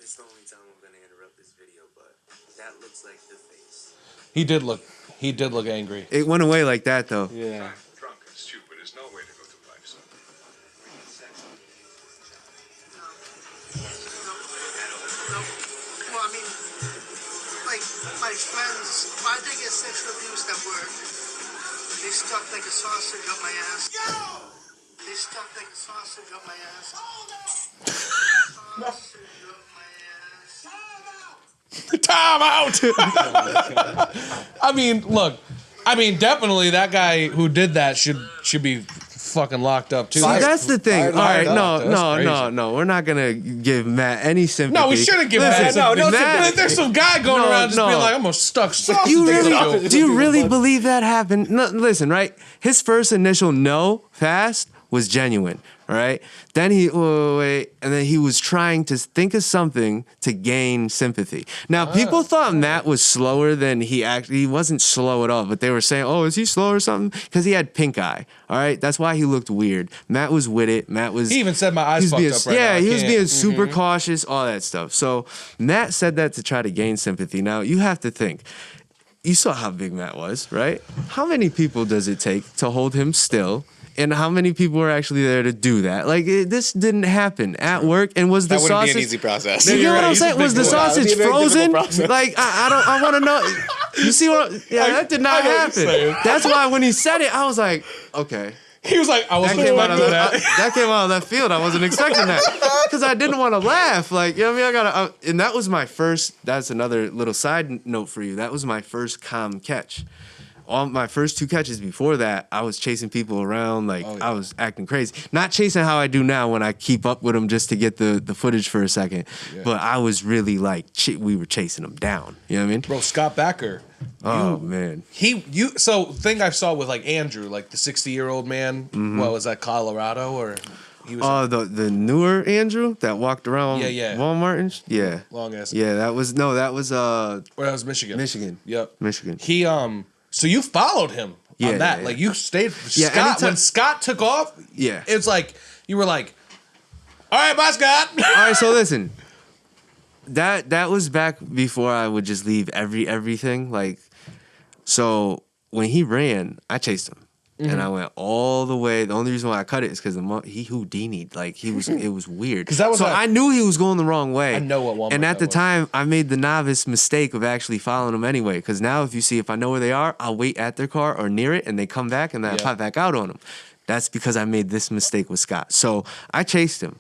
is the only time I'm gonna interrupt this video, but that looks like the face. He did look angry. It went away like that, though. Yeah. Drunk and stupid is no way to go through life, son. Well, I mean, like my friends, why did they get sexually abused at work? They stuck like a sausage up my ass. They stuck like a sausage up my ass. Sausage up my ass. Time out. I mean, look. I mean, definitely that guy who did that should be fucking locked up too. See, that's the thing. All right, Fired up. That's crazy. no. We're not gonna give Matt any sympathy. No, we shouldn't give Matt. Listen, No, Matt, there's some guy going around just being like, I'm gonna stuck sausages. Do you really believe that happened? No, listen, right? His first initial no fast was genuine. All right. Then and then he was trying to think of something to gain sympathy. Now, people thought Matt was slower than he wasn't slow at all, but they were saying, oh, is he slow or something? Because he had pink eye. All right. That's why he looked weird. Matt was with it. He even said my eyes fucked up right now. Yeah, he was being Mm-hmm. super cautious, all that stuff. So Matt said that to try to gain sympathy. Now, you have to think. You saw how big Matt was, right? How many people does it take to hold him still? And how many people were actually there to do that? Like, this didn't happen at work. And was the That wouldn't sausage... be an easy process. You know what I'm He's a saying? big Was the boy. sausage That would be a very frozen? difficult process. Like, I want to know. You see what... Yeah, that did not I know what you're saying. happen. That's why when he said it, I was like, okay. He was like, I That wasn't came, out expecting of that. that came out of left field. I wasn't expecting that. Because I didn't want to laugh. Like, you know what I mean? And that was my first... That's another little side note for you. That was my first calm catch. All my first 2 catches before that, I was chasing people around like I was acting crazy. Not chasing how I do now when I keep up with them just to get the footage for a second. Yeah. But I was really like, we were chasing them down. You know what I mean? Bro, Scott Backer. Oh, man. So thing I saw with like Andrew, like the 60-year-old man, what was that, Colorado or... He was the newer Andrew that walked around Walmart and yeah. Long ass. Yeah, that was Or that was Michigan. Michigan. Yep. Michigan. He so you followed him on that. Yeah. Like you stayed Yeah, Scott anytime- when Scott took off, Yeah. it's like you were like, all right, bye, Scott. All right, so listen. That was back before I would just leave everything. Like, so when he ran, I chased him. And I went all the way. The only reason why I cut it is because he Houdini'd. Like, it was weird. 'Cause that was so like- I knew he was going the wrong way. I know what Walmart And at that the was. time, I made the novice mistake of actually following them anyway. Because now if I know where they are, I'll wait at their car or near it, and they come back, and then I pop back out on them. That's because I made this mistake with Scott. So I chased him.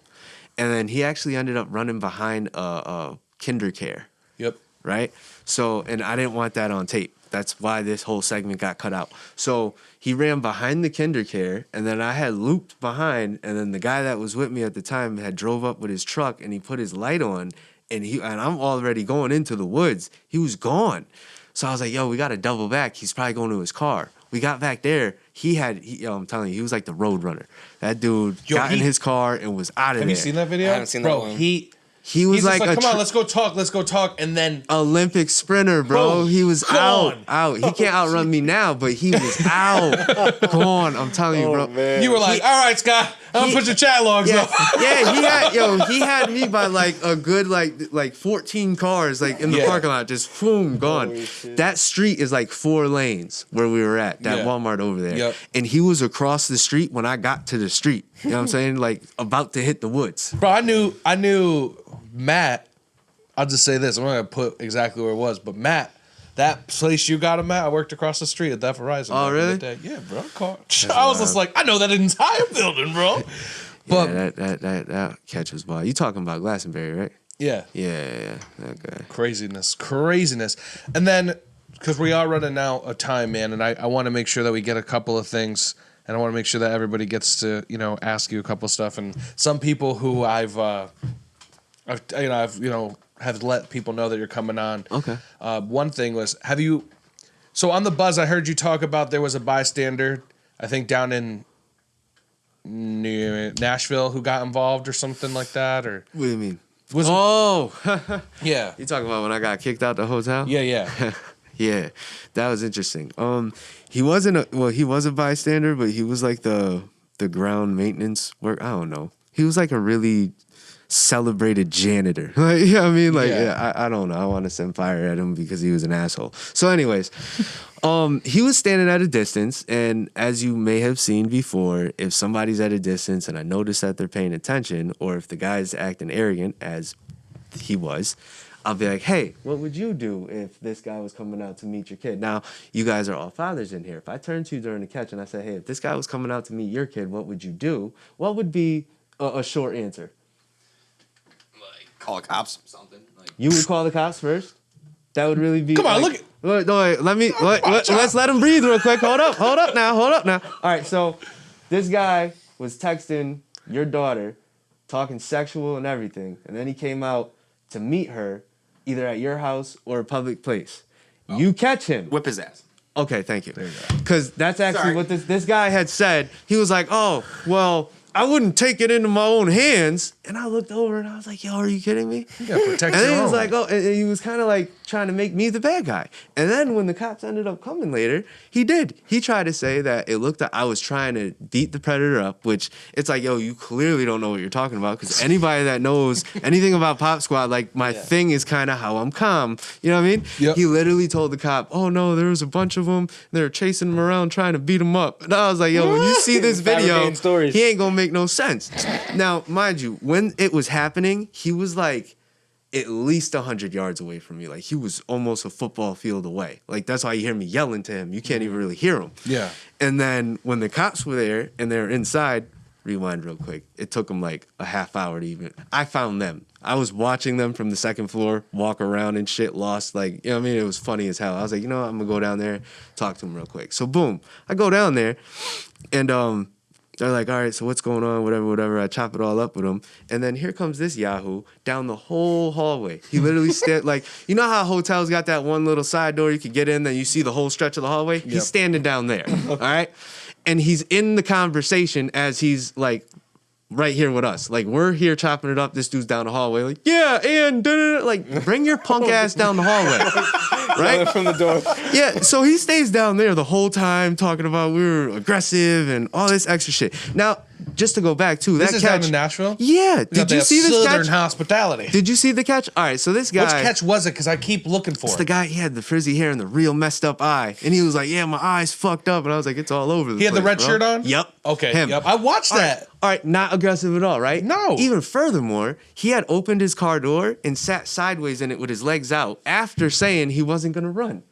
And then he actually ended up running behind a kinder care. Yep. Right? So, and I didn't want that on tape. that's why this whole segment got cut out. So he ran behind the KinderCare, and then I had looped behind, and then the guy that was with me at the time had drove up with his truck, and he put his light on, and I'm already going into the woods. He was gone. So I was like, yo, we got to double back. He's probably going to his car. We got back there. I'm telling you, he was like the road runner. That dude got in his car and was out of there. Have you seen that video? I haven't seen that Bro, one. He was he's like, just like, come on, let's go talk, and then Olympic sprinter, bro. Boom. He was Gone. out. He can't outrun me now, but he was out. Gone. I'm telling you, bro. Man. you were like, all right, Scott, I'm gonna put your chat logs Yeah, up. yeah, he had me by like a good like 14 cars like in the Yeah. parking lot, just boom, gone. Holy shit. That street is like 4 lanes where we were at, that Yeah. Walmart over there. Yep. And he was across the street when I got to the street. You know what I'm saying? Like about to hit the woods. Bro, I knew Matt. I'll just say this. I'm not gonna put exactly where it was, but Matt, that place you got him at, I worked across the street at that Verizon. Oh, back in really? the day. Yeah, bro. I was just like, I know that entire building, bro. But Yeah, that catch was wild. You talking about Glastonbury, right? yeah, Yeah, that guy. craziness. And then, because we are running out of time, man, and I want to make sure that we get a couple of things, and I want to make sure that everybody gets to, ask you a couple of stuff. And some people who I've have let people know that you're coming on. Okay. One thing was, so on the buzz, I heard you talk about there was a bystander, I think down in Nashville, who got involved or something like that, or What do you mean? was yeah, You talking about when I got kicked out the hotel? yeah. Yeah, that was interesting. He was a bystander, but he was like the ground maintenance work. I don't know. He was like a really celebrated janitor. Like, you know what I mean? Like, Yeah. I don't know. I want to send fire at him because he was an asshole. So anyways, he was standing at a distance, and as you may have seen before, if somebody's at a distance and I notice that they're paying attention, or if the guy's acting arrogant, as he was, I'll be like, hey, what would you do if this guy was coming out to meet your kid? Now, you guys are all fathers in here. If I turn to you during the catch and I say, hey, if this guy was coming out to meet your kid, what would you do? What would be a short answer? Like, call cops or something. Like, You would call the cops first? That would really be. Come on, like, look wait, let's let him breathe real quick. Hold up now. All right, so this guy was texting your daughter, talking sexual and everything, and then he came out to meet her either at your house or a public place. You catch him. whip his ass. Okay, thank you. There you go. Because that's actually Sorry. what this guy had said. He was like, oh, well, I wouldn't take it into my own hands. And I looked over and I was like, yo, are you kidding me? You gotta protect And your then he was own. like, oh, and he was kind of like trying to make me the bad guy. And then when the cops ended up coming later, he did. He tried to say that it looked like I was trying to beat the predator up, which it's like, yo, you clearly don't know what you're talking about, because anybody that knows anything about Pop Squad, like my thing is kind of how I'm calm. You know what I mean? Yep. He literally told the cop, oh no, there was a bunch of them. They were chasing him around trying to beat him up. And I was like, yo, when you see this video, Fabricating stories. he ain't gonna make no sense. Now, mind you, when it was happening, he was like at least 100 yards away from me. Like, he was almost a football field away. Like, that's why you hear me yelling to him. You can't even really hear him. Yeah. And then when the cops were there and they were inside, rewind real quick. It took them like a half hour to even. I found them. I was watching them from the second floor walk around and shit, lost. Like, you know what I mean? It was funny as hell. I was like, you know what? I'm going to go down there, talk to them real quick. So, boom. I go down there and they're like, all right, so what's going on? Whatever. I chop it all up with him. And then here comes this Yahoo down the whole hallway. He literally like, you know how hotels got that one little side door you could get in, then you see the whole stretch of the hallway? Yep. He's standing down there. All right? And he's in the conversation as he's like right here with us. Like, we're here chopping it up. This dude's down the hallway. Like, yeah, and like, bring your punk ass down the hallway. Right? From the door. Yeah, so he stays down there the whole time talking about we were aggressive and all this extra shit. Now, just to go back to This that is catch. down in Nashville? Yeah. Did you see this Southern catch? hospitality. Did you see the catch? All right, so this guy. Which catch was it? Because I keep looking for It's it. the guy, he had the frizzy hair and the real messed up eye. And he was like, yeah, my eye's fucked up. And I was like, it's all over the He had the place, red bro. shirt on? Yep. Okay, Him. yep. I watched that. All right, not aggressive at all, right? No. Even furthermore, he had opened his car door and sat sideways in it with his legs out after saying he wasn't going to run.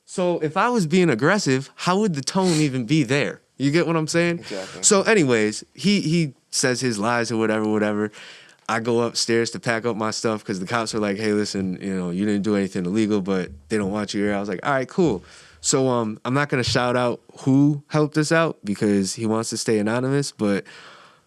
So if I was being aggressive, how would the tone even be there? You get what I'm saying? Exactly. So anyways, he says his lies or whatever. I go upstairs to pack up my stuff because the cops are like, hey, listen, you didn't do anything illegal, but they don't want you here. I was like, all right, cool. So I'm not going to shout out who helped us out because he wants to stay anonymous, but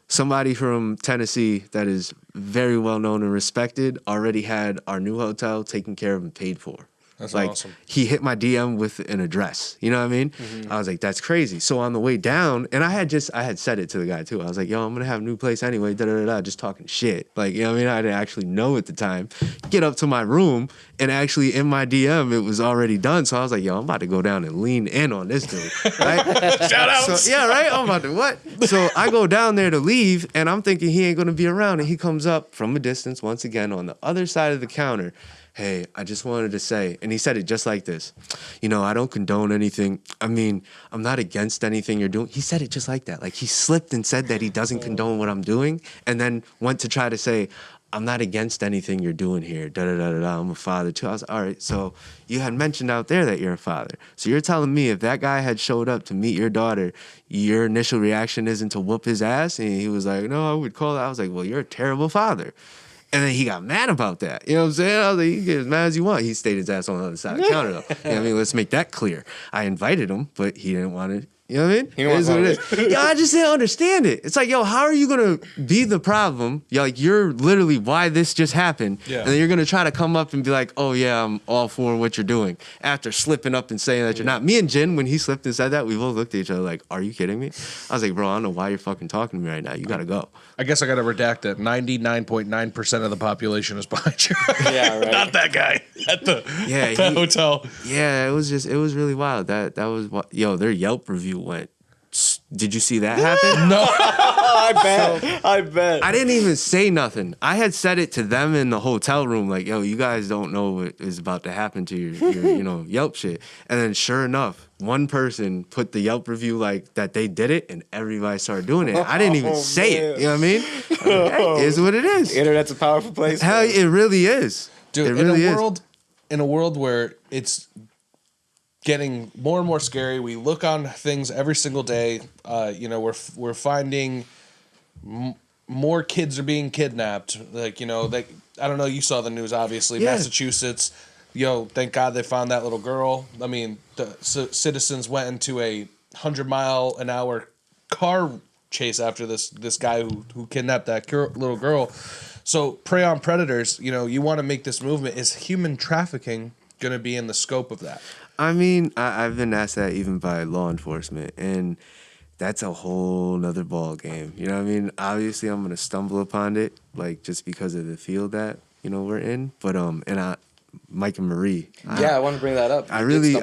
somebody from Tennessee that is very well known and respected already had our new hotel taken care of and paid for. That's like, awesome. He hit my DM with an address. You know what I mean? Mm-hmm. I was like, that's crazy. So on the way down, and I had said it to the guy too. I was like, yo, I'm going to have a new place anyway, just talking shit. Like, you know what I mean? I didn't actually know at the time. Get up to my room, and actually in my DM, it was already done. So I was like, yo, I'm about to go down and lean in on this dude. Right? Shout out. So, yeah, right? I'm about to what? So I go down there to leave, and I'm thinking he ain't going to be around. And he comes up from a distance, once again, on the other side of the counter. Hey, I just wanted to say, and he said it just like this, I don't condone anything. I mean, I'm not against anything you're doing. He said it just like that. Like he slipped and said that he doesn't condone what I'm doing and then went to try to say, I'm not against anything you're doing here. Da-da-da-da-da. I'm a father too. I was all right, so you had mentioned out there that you're a father. So you're telling me if that guy had showed up to meet your daughter, your initial reaction isn't to whoop his ass? And he was like, no, I would call that. I was like, well, you're a terrible father. And then he got mad about that. You know what I'm saying? I was like, you get as mad as you want. He stayed his ass on the other side of the counter, though. You know what I mean? Let's make that clear. I invited him, but he didn't want it. You know what I mean? It is what it is. Yo, I just didn't understand it. It's like, yo, how are you going to be the problem? You're literally why this just happened. Yeah. And then you're going to try to come up and be like, oh, yeah, I'm all for what you're doing. After slipping up and saying that you're not. Me and Jin, when he slipped and said that, we both looked at each other like, are you kidding me? I was like, bro, I don't know why you're fucking talking to me right now. You got to go. I guess I got to redact that 99.9% of the population is behind you. Yeah, right. Not that guy at the hotel. Yeah, it was really wild. That was what, their Yelp review went. Did you see that happen? No. I bet. I didn't even say nothing. I had said it to them in the hotel room, like, yo, you guys don't know what is about to happen to your Yelp shit. And then sure enough, one person put the Yelp review like that they did it, and everybody started doing it. I didn't even say it. You know what I mean? It is what it is. The internet's a powerful place. Hell, it really is. Dude, in a world where it's getting more and more scary, we look on things every single day. We're finding more kids are being kidnapped. I don't know. You saw the news, obviously. Yeah. Massachusetts. Thank God they found that little girl. I mean, the citizens went into a 100-mile-an-hour car chase after this guy who kidnapped that little girl. So prey on predators. You want to make this movement. Is human trafficking going to be in the scope of that? I mean, I've been asked that even by law enforcement, and that's a whole nother ball game. You know what I mean? Obviously, I'm gonna stumble upon it, like just because of the field that we're in. But Mike and Marie. I want to bring that up. I really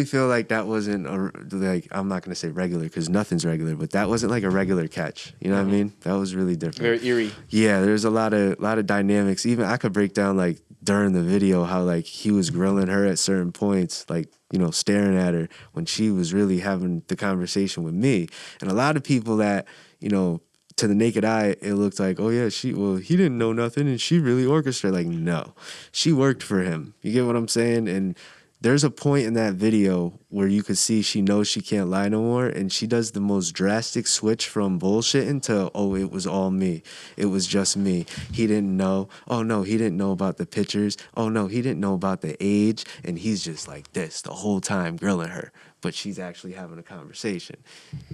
feel like that wasn't I'm not gonna say regular because nothing's regular, but that wasn't like a regular catch. You know what I mean? That was really different. Very eerie. Yeah, there's a lot of dynamics. Even I could break down like during the video how like he was grilling her at certain points, like staring at her when she was really having the conversation with me. And a lot of people that to the naked eye, it looked like, oh yeah, he didn't know nothing and she really orchestrated. Like, no, she worked for him. You get what I'm saying? And there's a point in that video where you could see she knows she can't lie no more, and she does the most drastic switch from bullshitting to, oh, it was all me. It was just me. He didn't know. Oh, no, he didn't know about the pictures. Oh, no, he didn't know about the age. And he's just like this the whole time grilling her. But she's actually having a conversation.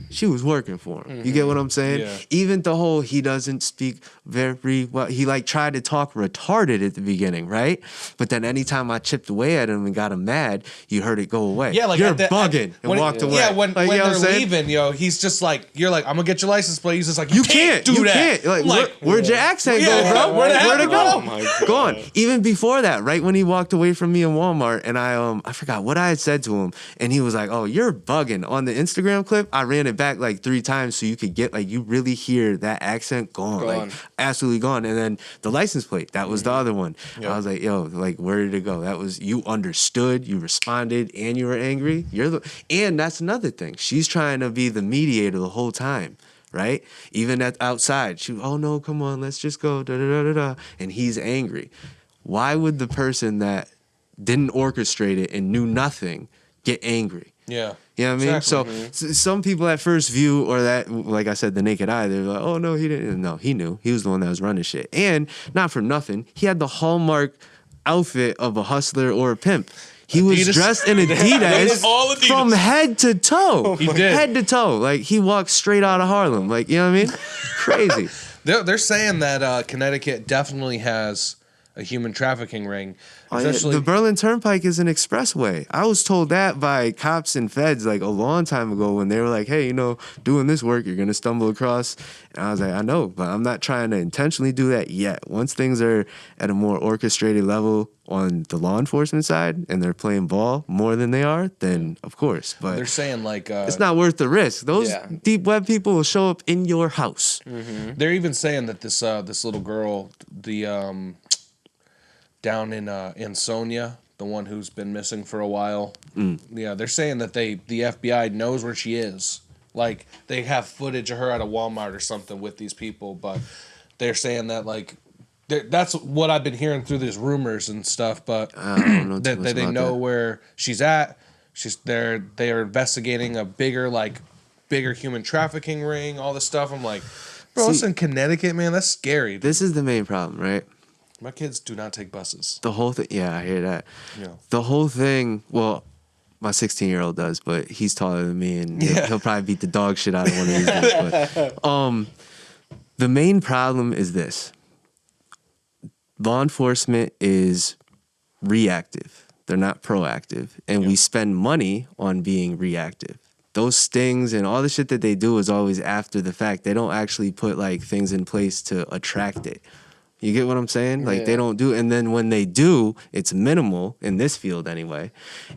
She was working for him. Mm-hmm. You get what I'm saying? Yeah. Even the whole he doesn't speak very well. He like tried to talk retarded at the beginning, right? But then anytime I chipped away at him and got him mad, you heard it go away. Yeah, like you're bugging and walked away. Yeah, when they're leaving, he's just like, you're like, I'm gonna get your license plate. He's just like, you can't do that. Like, where'd your accent go, bro? Where'd it go? Oh my God. Gone. Even before that, right when he walked away from me in Walmart, and I forgot what I had said to him, and he was like, oh, you're bugging. On the Instagram clip, I ran it back like 3 times so you could get like you really hear that accent gone. Like absolutely gone. And then the license plate, that was the other one. Yep. I was like, yo, like where did it go? That was you understood, you responded, and you were angry. And that's another thing. She's trying to be the mediator the whole time. Right? Even outside, oh no, come on, let's just go, da da da da da. And he's angry. Why would the person that didn't orchestrate it and knew nothing get angry? Yeah. You know what I mean? Exactly. So some people at first view, or that, like I said, the naked eye, they're like, oh no, he didn't. No, he knew. He was the one that was running shit. And not for nothing, he had the hallmark outfit of a hustler or a pimp. He was Adidas? dressed in Adidas, All Adidas. from head to toe. He did. Head to toe. Like, he walked straight out of Harlem. Like, you know what I mean? Crazy. They're saying that Connecticut definitely has a human trafficking ring. Oh, yeah. The Berlin Turnpike is an expressway. I was told that by cops and feds like a long time ago when they were like, hey, doing this work, you're going to stumble across. And I was like, I know, but I'm not trying to intentionally do that yet. Once things are at a more orchestrated level on the law enforcement side and they're playing ball more than they are, then of course. But they're saying like it's not worth the risk. Those deep web people will show up in your house. They're even saying that this little girl, the down in Sonia, the one who's been missing for a while. Yeah, they're saying that the FBI knows where she is. Like, they have footage of her at a Walmart or something with these people, but they're saying that like that's what I've been hearing through these rumors and stuff. But I don't know that they know where she's at. They are investigating a bigger human trafficking ring. All this stuff. I'm like, bro, it's in Connecticut, man. That's scary. This is the main problem, right? My kids do not take buses. The whole thing, yeah, I hear that. Yeah. The whole thing, well, my 16-year-old does, but he's taller than me, and he'll probably beat the dog shit out of one of these days. But the main problem is this: law enforcement is reactive; they're not proactive, and we spend money on being reactive. Those stings and all the shit that they do is always after the fact. They don't actually put like things in place to attract it. You get what I'm saying? Like, they don't do, and then when they do, it's minimal in this field anyway,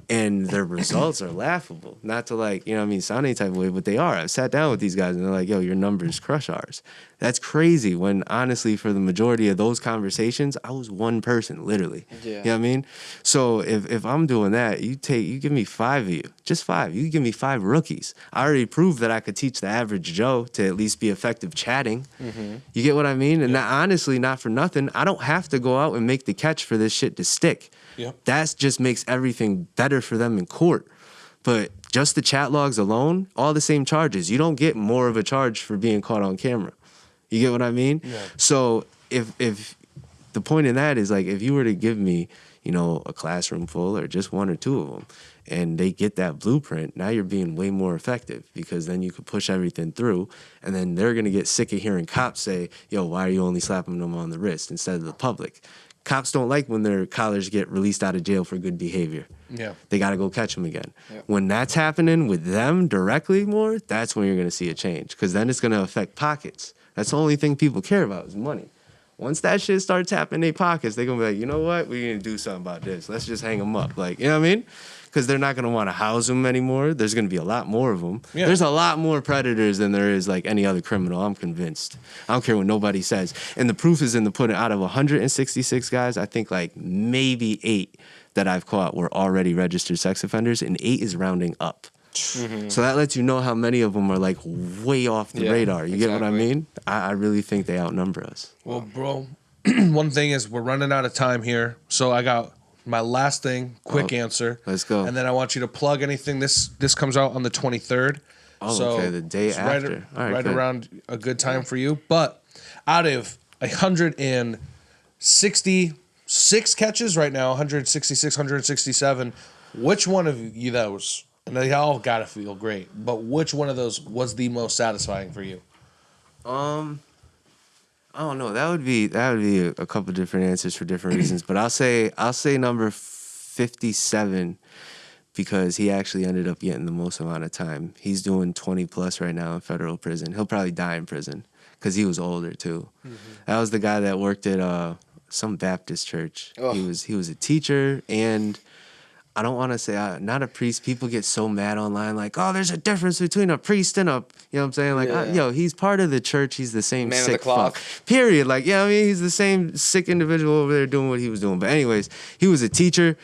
and their results are laughable. Not to like, sound any type of way, but they are. I've sat down with these guys and they're like, yo, your numbers crush ours. That's crazy when honestly, for the majority of those conversations, I was one person, literally. Yeah. You know what I mean? So if I'm doing that, you give me 5 of you, just 5. You give me 5 rookies. I already proved that I could teach the average Joe to at least be effective chatting. You get what I mean? And honestly, not for nothing, I don't have to go out and make the catch for this shit to stick. Yep. That just makes everything better for them in court. But just the chat logs alone, all the same charges. You don't get more of a charge for being caught on camera. You get what I mean? Yeah. So if the point in that is like, if you were to give me, a classroom full or just 1 or 2 of them, and they get that blueprint, now you're being way more effective, because then you could push everything through, and then they're going to get sick of hearing cops say, yo, why are you only slapping them on the wrist instead of the public? Cops don't like when their collars get released out of jail for good behavior. Yeah. They got to go catch them again. Yeah. When that's happening with them directly more, that's when you're going to see a change, because then it's going to affect pockets. That's the only thing people care about is money. Once that shit starts tapping their pockets, they're going to be like, you know what? We're going to do something about this. Let's just hang them up. Like, you know what I mean? Because they're not going to want to house them anymore. There's going to be a lot more of them. Yeah. There's a lot more predators than there is like any other criminal. I'm convinced. I don't care what nobody says. And the proof is in the pudding. Out of 166 guys, I think like maybe 8 that I've caught were already registered sex offenders, and 8 is rounding up. So that lets you know how many of them are like way off the radar. You get what I mean? I really think they outnumber us. Well, bro, one thing is we're running out of time here. So I got my last thing, quick answer. Let's go. And then I want you to plug anything. This comes out on the 23rd. Oh, so okay, the day after. Right around a good time for you. But out of 166 catches right now, 166, 167, which one of you those, and they all gotta feel great, but which one of those was the most satisfying for you? I don't know. That would be a couple different answers for different reasons, but I'll say number 57 because he actually ended up getting the most amount of time. He's doing 20 plus right now in federal prison. He'll probably die in prison because he was older too. That was the guy that worked at some Baptist church. Oh. He was a teacher, and I don't want to say not a priest. People get so mad online, like, oh, there's a difference between a priest and a, you know what I'm saying? Like, he's part of the church. He's the same man sick of the cloth. fuck. Period. Like, he's the same sick individual over there doing what he was doing. But anyways, he was a teacher,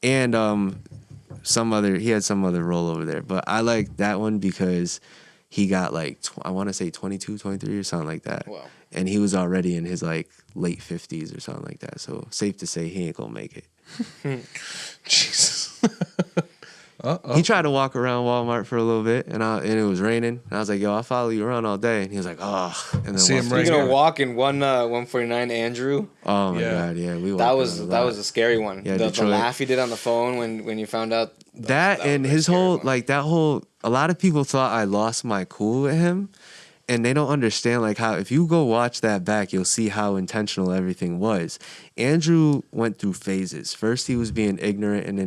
and he had some other role over there. But I like that one because he got like, I want to say 22, 23 or something like that. Wow. And he was already in his like late 50s or something like that. So safe to say he ain't gonna make it. Jesus. He tried to walk around Walmart for a little bit, and it was raining. And I was like, "Yo, I'll follow you around all day." And he was like, "Oh." And then See him right Speaking here. of walking, 149 Andrew. Oh my Yeah. God, yeah, we That walked around was lot. a scary one. Yeah, the Detroit. laugh he did on the phone when you found out that and was a his scary whole one. a lot of people thought I lost my cool with him, and they don't understand like how if you go watch that back, you'll see how intentional everything was. Andrew went through phases. First, he was being ignorant and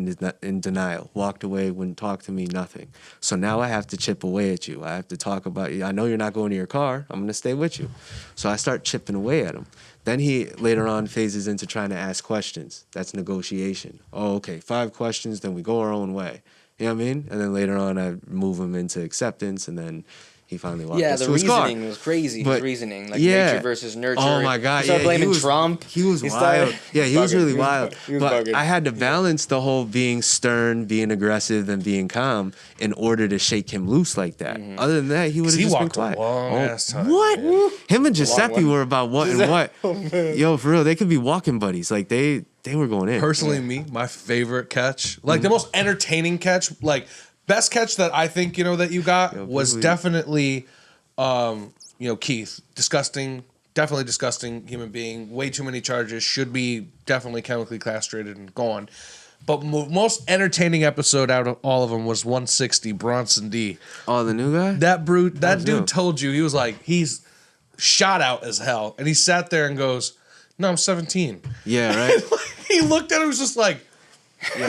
in denial, walked away, wouldn't talk to me, nothing. So now I have to chip away at you. I have to talk about you. I know you're not going to your car. I'm going to stay with you. So I start chipping away at him. Then he later on phases into trying to ask questions. That's negotiation. Oh, okay, 5 questions, then we go our own way. You know what I mean? And then later on, I move him into acceptance, and then he finally walked us the to his car. reasoning was crazy. But, his reasoning, like yeah. nature versus nurture. Oh my God! He started yeah, blaming he was, Trump. He was started- wild. Yeah, he was bugging. really wild. He was But bugging. I had to balance the whole being stern, being aggressive, and being calm in order to shake him loose like that. Mm-hmm. Other than that, he would have He just been walked a quiet. long ass time. What? Him and long Giuseppe one. were about what and what? Yo, for real, they could be walking buddies. Like they were going in. Personally, me, my favorite catch, like the most entertaining catch, like best catch that I think that you got was people- definitely, Keith. Definitely disgusting human being. Way too many charges. Should be definitely chemically castrated and gone. But most entertaining episode out of all of them was 160 Bronson D. Oh, the new guy. That brute, that was dude new. told you he was like he's shot out as hell, and he sat there and goes, "No, I'm 17." Yeah, right. He looked at him, was just like, You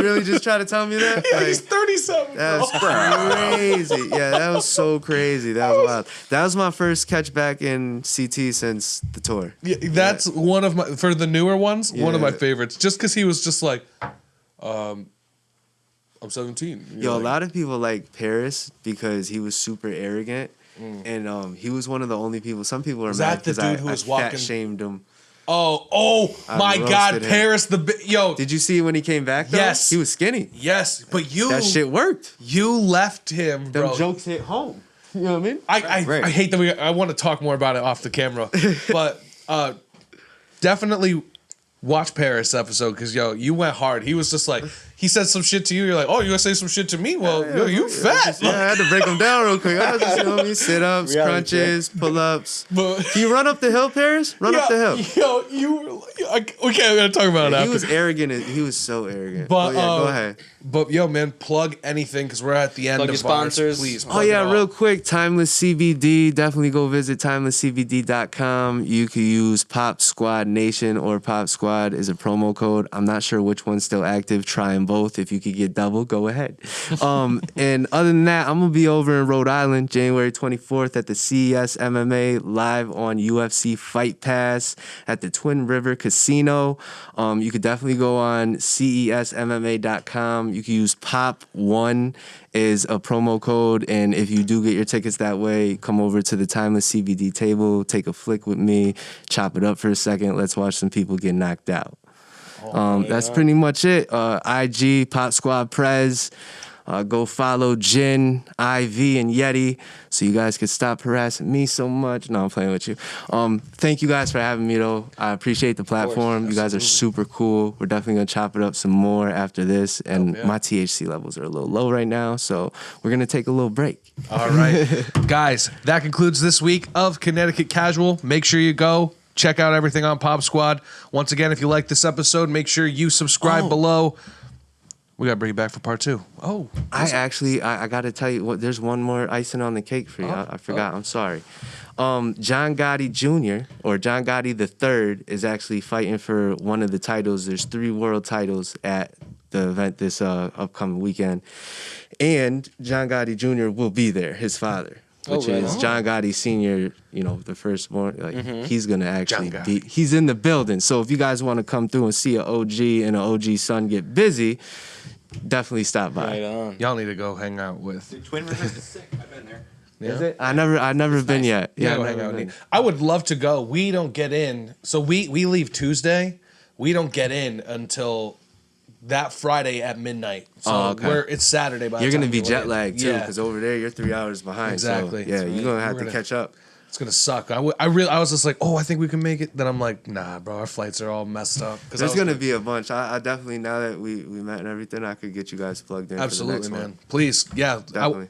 really just try to tell me that? "Yeah, Like, he's 37." That's bro. crazy. Yeah, that was so crazy. That was wild. That was my first catch back in CT since the tour. Yeah, that's one of my for the newer ones. One of my Yeah. favorites, just because he was just like, "I'm 17." Yo, a lot of people like Paris because he was super arrogant, and he was one of the only people. Some people are Was mad that the because dude who was walking- fat shamed him. Oh my God, roasted him. Paris yo. Did you see when he came back? Though? Yes. he was skinny. Yes, but That shit worked. You left him, Them bro. jokes hit home. You know what I mean? I hate that I want to talk more about it off the camera, but definitely watch Paris episode because you went hard. He was just like he said some shit to you. You're like, oh, you gonna say some shit to me? Well, you fat. Yeah, I had to break them down real quick. I was just, sit ups, Reality crunches, pull ups. But Can you run up the hill, Paris? Run up the hill. Yo, you were like, okay, I'm gonna talk about it He after. was arrogant. He was so arrogant. But, yeah, go ahead. But yo, man, plug anything because we're at the end Plug of your sponsors. ours. Please. Oh plug it yeah, all. real quick, Timeless CBD. Definitely go visit timelesscbd.com. You can use Pop Squad Nation or Pop Squad is a promo code. I'm not sure which one's still active. Try them both. If you could get double, go ahead. And other than that, I'm gonna be over in Rhode Island, January 24th at the CES MMA live on UFC Fight Pass at the Twin River Casino. You could definitely go on CESMMA.com. You can use POP1 is a promo code, and if you do get your tickets that way, come over to the Timeless CBD table, take a flick with me, chop it up for a second. Let's watch some people get knocked out. That's pretty much it. IG, Pop Squad Prez. Go follow Jin, IV, and Yeti so you guys could stop harassing me so much. No, I'm playing with you. Thank you guys for having me, though. I appreciate the platform. You guys are super cool. We're definitely going to chop it up some more after this. And my THC levels are a little low right now, so we're going to take a little break. All right, guys, that concludes this week of Connecticut Casual. Make sure you go check out everything on Pop Squad. Once again, if you like this episode, make sure you subscribe below. We got to bring you back for part 2. Oh. I got to tell you, there's one more icing on the cake for you. I forgot. I'm sorry. John Gotti Jr. or John Gotti III is actually fighting for one of the titles. There's 3 world titles at the event this upcoming weekend. And John Gotti Jr. will be there, his father, which is John Gotti Sr., the firstborn. Like, he's going to actually be, he's in the building. So if you guys want to come through and see an OG and an OG son get busy, definitely stop by. Right on. Y'all need to go hang out with. Twin Rivers is sick. I've been there. Is it? I've never been yet. Yeah, Yeah, go I've hang never out. been. I would love to go. We don't get in. So we leave Tuesday. We don't get in until that Friday at midnight. So it's Saturday by You're the going to time be we jet leave. lagged too, Yeah. because over there you're 3 hours behind. Exactly. So, yeah, you're going to have We're to gonna- catch up. It's gonna suck. I was just like, oh, I think we can make it. Then I'm like, nah, bro, our flights are all messed up. There's gonna be a bunch. I definitely, now that we met and everything, I could get you guys plugged in. Absolutely, for the next man. one. Please, yeah, Definitely.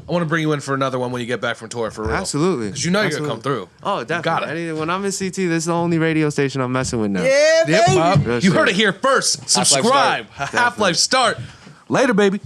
I want to bring you in for another one when you get back from tour, for real. Absolutely. Because you know you're gonna come through. Oh, definitely. Got it. When I'm in CT, this is the only radio station I'm messing with now. Yeah, Yep, baby. Bob. Real You shit. heard it here first. Subscribe. Half-Life Start. Later, baby.